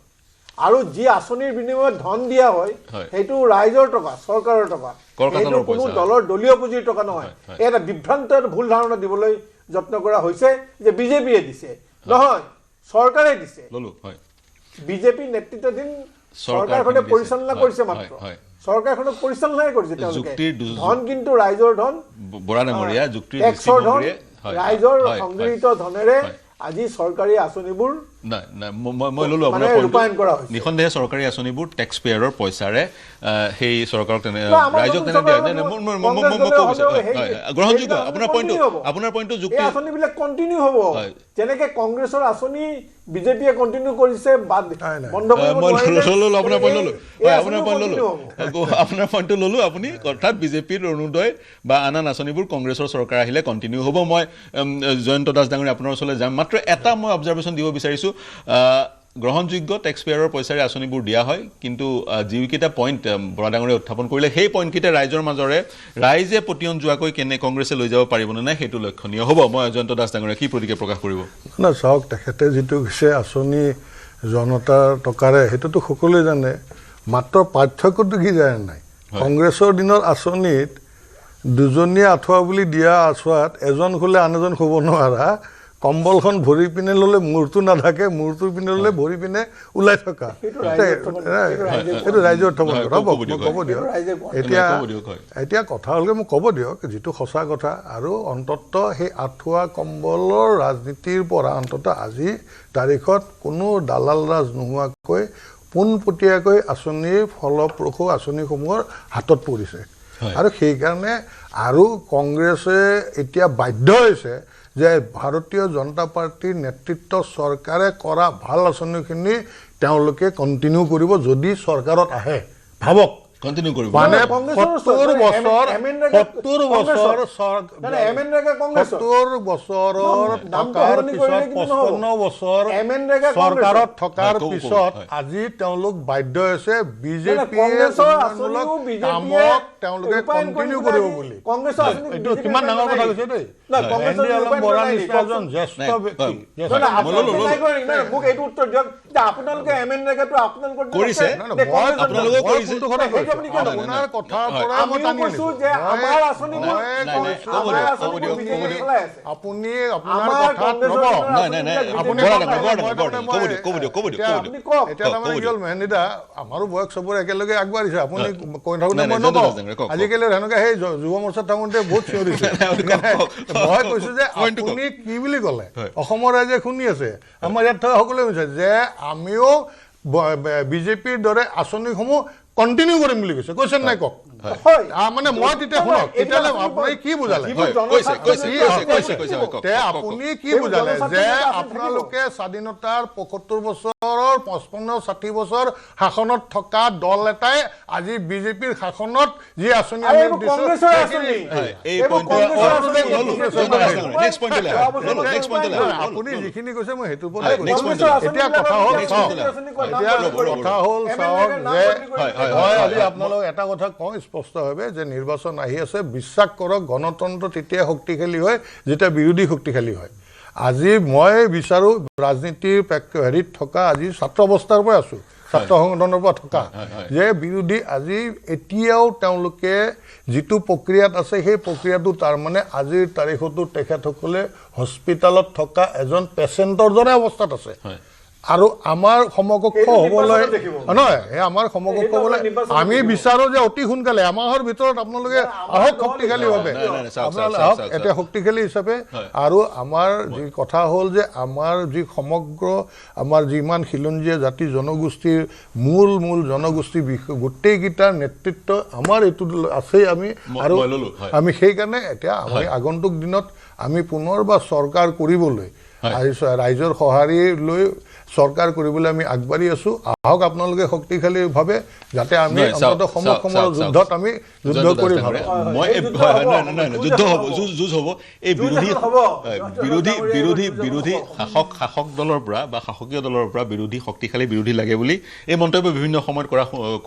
আৰু যি আঁচনিৰ বিনিময়ত ধন দিয়া হয় সেইটো ৰাইজৰ টকা চৰকাৰৰ টকা সেইটো কোনো দলৰ দলীয় পুঁজিৰ টকা নহয় এটা বিভ্ৰান্ত ভুল ধাৰণা দিবলৈ যত্ন কৰা হৈছে যে বিজেপিয়ে দিছে নহয় চৰকাৰে দিছে বিজেপি নেতৃত্বাধীন চৰকাৰখনে পৰিচালনা কৰিছে মাত্ৰ চৰকাৰখনক পৰিচালনাই কৰিছে তেওঁলোকে ধন কিন্তু ৰাইজৰ ধন টেক্সৰ ধন ৰাইজৰ সংগৃহীত ধনেৰে আজি চৰকাৰী আঁচনিবোৰ মই ললো আপোনাৰ ৰূপায়ণ কৰা হৈছে নিখন্দেহে চৰকাৰী আঁচনিবোৰ টেক্স পেয়াৰৰ পইচাৰে সেই চৰকাৰক ৰাইজক তেনে গ্ৰহণযোগ্য আপোনাৰ পইণ্টটো যুক্তি আঁচনিবিলাক কণ্টিনিউ হ'ব যেনেকৈ কংগ্ৰেছৰ আঁচনি বিজেপিয়ে কণ্টিনিউ কৰিছে বন্ধ আপোনাৰ পইণ্টটো ললো আপুনি অৰ্থাৎ বিজেপিৰ অৰুণোদয় বা আন আঁচনিবোৰ কংগ্ৰেছৰ চৰকাৰ আহিলে কণ্টিনিউ হ'ব মই জয়ন্ত দাস ডাঙৰীয়া আপোনাৰ ওচৰলৈ যাম মাত্ৰ এটা মই অবজাৰভেশ্যন দিব বিচাৰিছোঁ গ্ৰহণযোগ্য টেক্স পেয়াৰৰ পইচাৰে আঁচনিবোৰ দিয়া হয় কিন্তু যিকেইটা পইণ্ট বৰা ডাঙৰীয়ে উত্থাপন কৰিলে সেই পইণ্টকেইটা ৰাইজৰ মাজৰে ৰাইজে পতিয়ন যোৱাকৈ কেনে কংগ্ৰেছে লৈ যাব পাৰিবনে নাই সেইটো লক্ষণীয় হ'ব মই জয়ন্ত দাস ডাঙৰীয়া কি প্ৰতিক্ৰিয়া প্ৰকাশ কৰিব চাওক তেখেতে যিটো কৈছে আঁচনি জনতাৰ টকাৰে সেইটোতো সকলোৱে জানে মাত্ৰ পাৰ্থক্যটো কি জানে নাই কংগ্ৰেছৰ দিনৰ আঁচনিত দুজনীয়া আঁঠুৱা বুলি দিয়া আঁঠুৱাত এজন শুলে আন এজন শুব নোৱাৰা কম্বলখন ভৰি পিনে ল'লে মূৰটো নাথাকে মূৰটো পিনে ল'লে ভৰি পিনে ওলাই থকা সেইটো ৰাইজৰ ক'ব দিয়ক এতিয়া কথা হ'লগৈ মোক ক'ব দিয়ক যিটো সঁচা কথা আৰু অন্ততঃ সেই আঁঠুৱা কম্বলৰ ৰাজনীতিৰ পৰা অন্ততঃ আজি তাৰিখত কোনো দালাল ৰাজ নোহোৱাকৈ পোনপটীয়াকৈ আঁচনিৰ ফলপ্ৰসূ আঁচনিসমূহৰ হাতত পৰিছে আৰু সেইকাৰণে আৰু কংগ্ৰেছে এতিয়া বাধ্য হৈছে যে ভাৰতীয় জনতা পাৰ্টিৰ নেতৃত্ব চৰকাৰে কৰা ভাল আঁচনিখিনি তেওঁলোকে কণ্টিনিউ কৰিব যদি চৰকাৰত আহে ভাবক কণ্টিনিউ কৰিব মানে 70 বছৰৰ চৰকাৰত থকাৰ পিছত আজি তেওঁলোক বাধ্য হৈছে বিজেপিয়ে কামক তেওঁলোকে কণ্টিনিউ কৰিব বুলি এইটো কিমান ডাঙৰ কথা কৈছে দেই বৰা নিষ্পাজন জ্যেষ্ঠ ব্যক্তি মোক এইটো উত্তৰ দিয়ক যে আপোনালোকে এমএনৰেগাটো আপোনালোকৰ কৰিছে। আপোনালোকে কৰিছে। আপোনাৰ কথাৰ পৰা মই টানি আনিছো যে আমাৰ আঁচনি আপুনি আপোনাৰ কথাত ৰ'ব এতিয়া তাৰমানে কি হ'ল মেহেন্দিদা আমাৰো বয়স চবৰে একেলগে আগবাঢ়িছে আপুনি কৈ থাকোঁতে মই নকওঁ আজিকালি সেনেকে সেই যুৱ মৰ্চাত থাকোঁতে বহুত চিঞৰিছে মই কৈছো যে আপুনি কি বুলি ক'লে অসমৰ ৰাইজে শুনি আছে আমাৰ ইয়াত থকা সকলোৱে কৈছে যে আমিও বিজেপিৰ দৰে আঁচনিসমূহ কণ্টিনিউ কৰিম বুলি কৈছে নাই কওক মানে মই তেতিয়া শুনক তেতিয়াহ'লে আপুনি কি বুজালে আপুনি কি বুজালে যে আপোনালোকে স্বাধীনতাৰ ৭৫ বছৰৰ ৫৫-৬০ বছৰ শাসনত থকা দল এটাই আজি বিজেপিৰ শাসনত যি আঁচনি আমি আপুনি যিখিনি কৈছে মই সেইটো এতিয়া কথা হ'ল চাওক যে আজি আপোনালোক এটা কথা কওঁ স্পষ্টভাৱে যে নিৰ্বাচন আহি আছে বিশ্বাস কৰক গণতন্ত্ৰ তেতিয়া শক্তিশালী হয় যেতিয়া বিৰোধী শক্তিশালী হয় আজি মই বিচাৰোঁ ৰাজনীতিৰ হেৰিত থকা আজি ছাত্ৰ অৱস্থাৰ পৰা আছোঁ ছাত্ৰ সংগঠনৰ পৰা থকা যে বিৰোধী আজি এতিয়াও তেওঁলোকে যিটো প্ৰক্ৰিয়াত আছে সেই প্ৰক্ৰিয়াটো তাৰমানে আজিৰ তাৰিখতো তেখেতসকলে হস্পিটেলত থকা এজন পেচেণ্টৰ দৰে অৱস্থাত আছে আৰু আমাৰ সমকক্ষ হ'বলৈ নহয় আমাৰ সমকক্ষ হ'বলৈ আমি বিচাৰোঁ যে অতি সোনকালে এমাহৰ ভিতৰত আপোনালোকে আহক শক্তিশালীভাৱে আহক এতিয়া শক্তিশালী হিচাপে আৰু আমাৰ যি কথা হ'ল যে আমাৰ যি সমগ্ৰ আমাৰ যিমান খিলঞ্জীয়া জাতি জনগোষ্ঠীৰ মূল জনগোষ্ঠী গোটেইকেইটাৰ নেতৃত্ব আমাৰ এইটো আছেই আমি আৰু আমি সেইকাৰণে এতিয়া আমি আগন্তুক দিনত আমি পুনৰবাৰ চৰকাৰ কৰিবলৈ ৰাইজৰ সঁহাৰি লৈ চৰকাৰ কৰিবলৈ আমি আগবাঢ়ি আছো আহক আপোনালোকে শক্তিশালীভাৱে যাতে আমি অন্ততঃ সমগ্ৰ যুদ্ধত আমি যুদ্ধ কৰি ভাল মই যুদ্ধ হ'ব যুঁজ হ'ব এই বিৰোধী শাসক দলৰ পৰা বা শাসকীয় দলৰ পৰা বিৰোধী শক্তিশালী বিৰোধী লাগে বুলি এই মন্তব্য বিভিন্ন সময়ত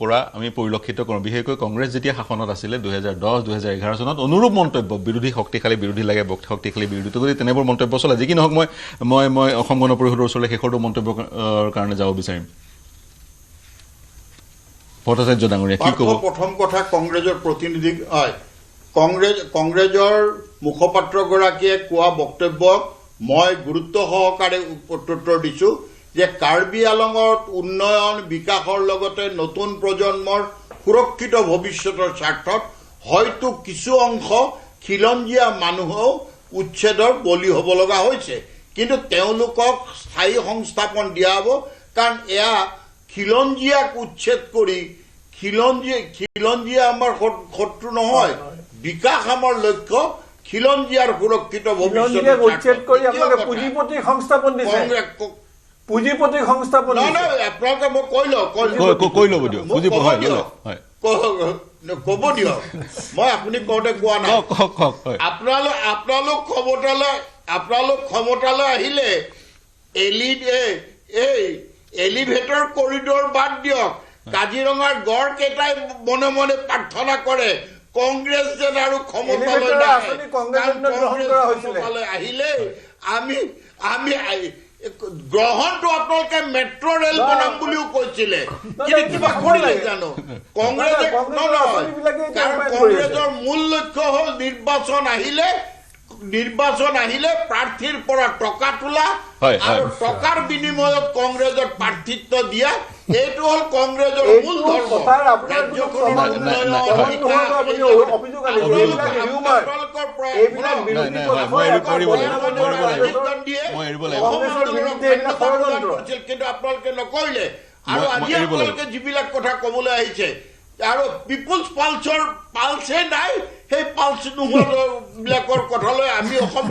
কৰা আমি পৰিলক্ষিত কৰোঁ বিশেষকৈ কংগ্ৰেছ যেতিয়া শাসনত আছিলে 2010-2011 চনত অনুৰূপ মন্তব্য বিৰোধী শক্তিশালী বিৰোধী লাগে শক্তিশালী বিৰোধীটো যদি তেনেবোৰ মন্তব্য চলে যি কি নহওক মই অসম গণ পৰিষদৰ ওচৰলৈ শেষৰটো মন্তব্য কাৰণে যাব বিচাৰিম ভট্টাচাৰ্য ডাঙৰীয়া কি ক'ব প্ৰথম কথা কংগ্ৰেছৰ প্ৰতিনিধি কংগ্ৰেছৰ মুখপাত্ৰগৰাকীয়ে কোৱা বক্তব্য মই গুৰুত্ব সহকাৰে প্ৰত্যুত্তৰ দিছোঁ যে কাৰ্বি আলঙত উন্নয়ন বিকাশৰ লগতে নতুন প্ৰজন্মৰ সুৰক্ষিত ভৱিষ্যতৰ স্বাৰ্থত হয়তো কিছু অংশ খিলঞ্জীয়া মানুহেও উচ্ছেদৰ বলি হ'ব লগা হৈছে কিন্তু তেওঁলোকক স্থায়ী সংস্থাপন দিয়া হ'ব কাৰণ এয়া খিলঞ্জীয়াক উচ্ছেদ কৰি খিলঞ্জীয়া আমাৰ শত্ৰু নহয় বিকাশ আমাৰ লক্ষ্য খিলঞ্জীয়াৰ সুৰক্ষিত ভৱিষ্যত উচ্ছেদ কৰি আপোনালোকে পুঁজিপতি সংস্থাপন দিছে পুঁজিপতি সংস্থাপন আপোনালোকে মই কৈ লওঁ ক'ব দিয়ক মই আপুনি কওঁতে কোৱা নাই আপোনালোক ক্ষমতালৈ আহিলে এলিভেটৰ কৰিডৰ বাদ দিয়ক কাজিৰঙাৰ গড় কেইটাই মনে মনে প্ৰাৰ্থনা কৰে কংগ্ৰেছ যেন আৰু ক্ষমতালৈ আহিলে আমি গ্ৰহণটো আপোনালোকে মেট্ৰ' ৰেল বনাম বুলিও কৈছিলে কিন্তু কিবা কৰিলে জানো কংগ্ৰেছৰ মূল লক্ষ্য হ'ল নিৰ্বাচন আহিলে প্ৰাৰ্থীৰ পৰা টকা তোলা আৰু টকাৰ বিনিময়ত কংগ্ৰেছৰ প্ৰাৰ্থিত্ব দিয়া এইটো হ'ল কংগ্ৰেছৰ মূল ধৰ্ম কিন্তু আপোনালোকে নকৰিলে আৰু আজি আপোনালোকে যিবিলাক কথা ক'বলৈ আহিছে আৰু পিপুলছ পালছে নাই সেই পালছ নোহোৱাবিলাকৰ কথালৈ আমি অসম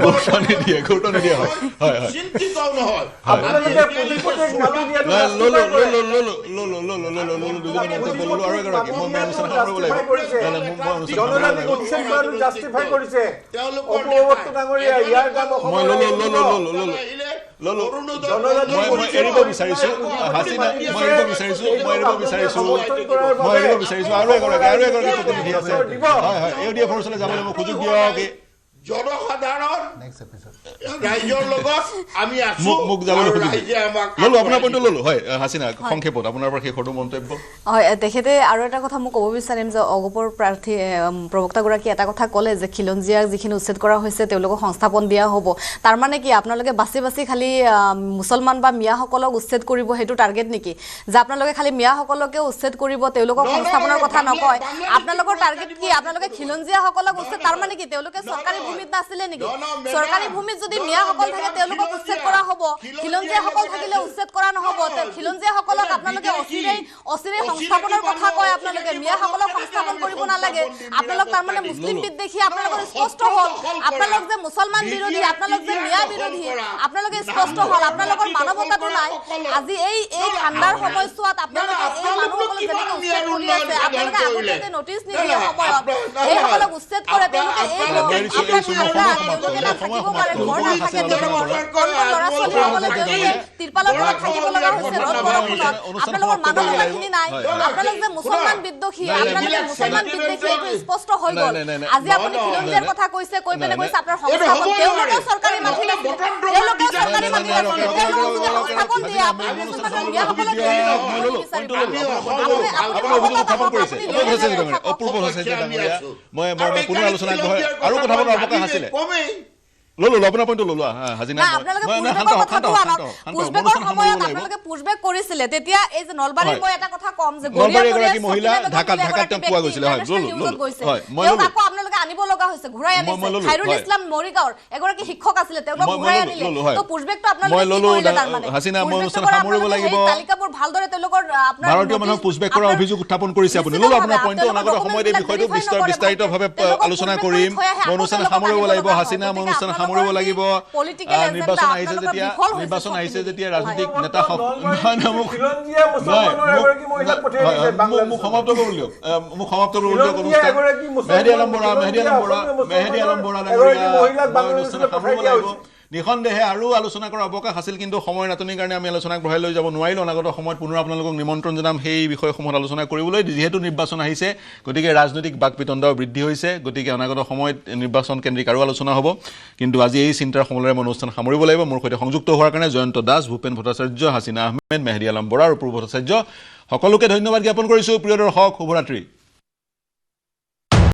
চিন্তিত নহয় এৰিব বিচাৰিছো আৰু এগৰাকী প্ৰতিনিধি আছে ইউডিএফৰ ওচৰলৈ যাবলৈ মই সুযোগ দিয়ক জনসাধাৰণ নেক্সট এপিসোড ৰাইজৰ লগত আমি আছো মোক যাবলৈ আৰু সুবিধা ৰাইজে আমাক ললো আপোনাৰ পইণ্টটো ললো হয় হাসিনা সংক্ষেপত আপোনাৰ পৰা শেষৰটো মন্তব্য হয় তেখেতে আৰু এটা কথা মই ক'ব বিচাৰিম যে অগপৰ প্ৰাৰ্থী প্ৰবক্তাগৰাকী এটা কথা ক'লে যে খিলঞ্জীয়াক যিখিনি উচ্ছেদ কৰা হৈছে তেওঁলোকক সংস্থাপন দিয়া হ'ব তাৰ মানে কি আপোনালোকে বাছি বাছি খালি মুছলমান বা মিয়াসকলক উচ্ছেদ কৰিব সেইটো টাৰ্গেট নেকি যে আপোনালোকে খালি মিয়াসকলকে উচ্ছেদ কৰিব তেওঁলোকক সংস্থাপনৰ কথা নকয় আপোনালোকৰ টাৰ্গেট কি আপোনালোকে খিলঞ্জীয়াসকলক উচ্ছেদ তাৰ মানে কি তেওঁলোকে চৰকাৰী ভূমিত নাছিলে নেকি চৰকাৰী ভূমিত যদি মিয়াসকল থাকে তেওঁলোকক উচ্ছেদ কৰা হ'ব খিলঞ্জীয়াসকল থাকিলে উচ্ছেদ কৰা নহ'ব খিলঞ্জীয়াসকলক আপোনালোকে অচিৰেই সংস্থাপনৰ কথা কয় আপোনালোকে মিয়াসকলক সংস্থাপন কৰিব নালাগে আপোনালোক তাৰ মানে মুছলিম বিদ্বেষী আপোনালোকৰ স্পষ্ট হ'ল আপোনালোক যে মুছলমান বিৰোধী আপোনালোক যে মিয়া বিৰোধী আপোনালোকে স্পষ্ট হ'ল আপোনালোকৰ মানৱতাটো নাই আজি এই ঠাণ্ডাৰ সময়ছোৱাত আপোনালোকে এই মানুহসকলক যেনেকৈ উচ্ছেদ কৰি আছে আপোনালোকে আগতীয়াকৈ নটিচ নিদিয়ে সময়ত এইসকলক উচ্ছেদ কৰে তেওঁলোকে থাকিব পাৰে ঘৰ নাথাকে তেওঁলোকৰ ল'ৰা ছোৱালীসকলে তেওঁলোকে তিৰপালৰ তলত থাকিব লগা হৈছে ৰ'দ বৰষুণত আপোনালোকৰ মানৱতাখিনি নাই আপোনালোক যে মুছলমান বিদ্বেষী আপোনালোকে মুছলমান বিদ্বেষী এইটো স্পষ্ট হৈ গ'ল আজি আপুনি খিলঞ্জীয়াৰ কথা কৈছে কৈ পেলাই কৈছে আপোনাৰ সংস্থাপন তেওঁলোকেও চৰকাৰী মাটি নাছিলে তেওঁলোকেও চৰকাৰী মাটি নাছিলে তেওঁলোকক যদি সংস্থাপন দিয়ে আপুনি মুছলমান মিয়াসকলক অপূৰ্ব হৈছে মই পুনৰ আলোচনা আৰু কথা বতৰা অৱকাশ আছিলে ললো আপোনাৰ পইণ্টটো ললো হাজিনা আপোনালোকে পুছবেক কৰিছিলে তেতিয়া এই যে নলবাৰীৰ মই এটা কথা কম যে এগৰাকী মহিলা ঢাকাত তেওঁ পোৱা গৈছিলে হয় আকৌ আপোনালোকে আনিব লগা হৈছে ঘূৰাই আনিছে খাইৰুল ইছলাম মৰিগাঁৱৰ এগৰাকী শিক্ষক আছিলে তেওঁলোকক ঘূৰাই আনিলে তো পুছবেকটো আপোনালোকে হাসিনা মই অনুষ্ঠান সামৰিব লাগিব তালিকাবোৰ ভালদৰে তেওঁলোকৰ আপোনাৰ ভাৰতীয় মানুহক পুছবেক কৰা অভিযোগ উত্থাপন কৰিছে আপুনি ললো আপোনাৰ পইণ্টটো অনাগত সময়ত এই বিষয়টো বিস্তাৰিতভাৱে আলোচনা কৰিম মই অনুষ্ঠান সামৰিব লাগিব হাসিনা মই অনুষ্ঠান সামৰিব লাগিব নিৰ্বাচন আহিছে যেতিয়া ৰাজনৈতিক নেতা মোক সমাপ্ত কৰিব দিয়ক মেহেদী আলম বৰা নিঃসন্দেহে আৰু আলোচনা কৰাৰ অৱকাশ আছিল কিন্তু সময় নাটনিৰ কাৰণে আমি আলোচনাক বঢ়াই লৈ যাব নোৱাৰিলোঁ অনাগত সময়ত পুনৰ আপোনালোকক নিমন্ত্ৰণ জনাম সেই বিষয়সমূহত আলোচনা কৰিবলৈ যিহেতু নিৰ্বাচন আহিছে গতিকে ৰাজনৈতিক বাকপিতণ্ডাও বৃদ্ধি হৈছে গতিকে অনাগত সময়ত নিৰ্বাচন কেন্দ্ৰিক আৰু আলোচনা হ'ব কিন্তু আজি এই চিন্তাৰ সমলেৰে মই অনুষ্ঠান সামৰিব লাগিব মোৰ সৈতে সংযুক্ত হোৱাৰ কাৰণে জয়ন্ত দাস ভূপেন ভট্টাচাৰ্য হাসিনা আহমেদ মেহেদী আলম বৰা আৰু পূৰ্ব ভট্টাচাৰ্য সকলোকে ধন্যবাদ জ্ঞাপন কৰিছোঁ প্ৰিয় দৰ্শক শুভৰাত্ৰি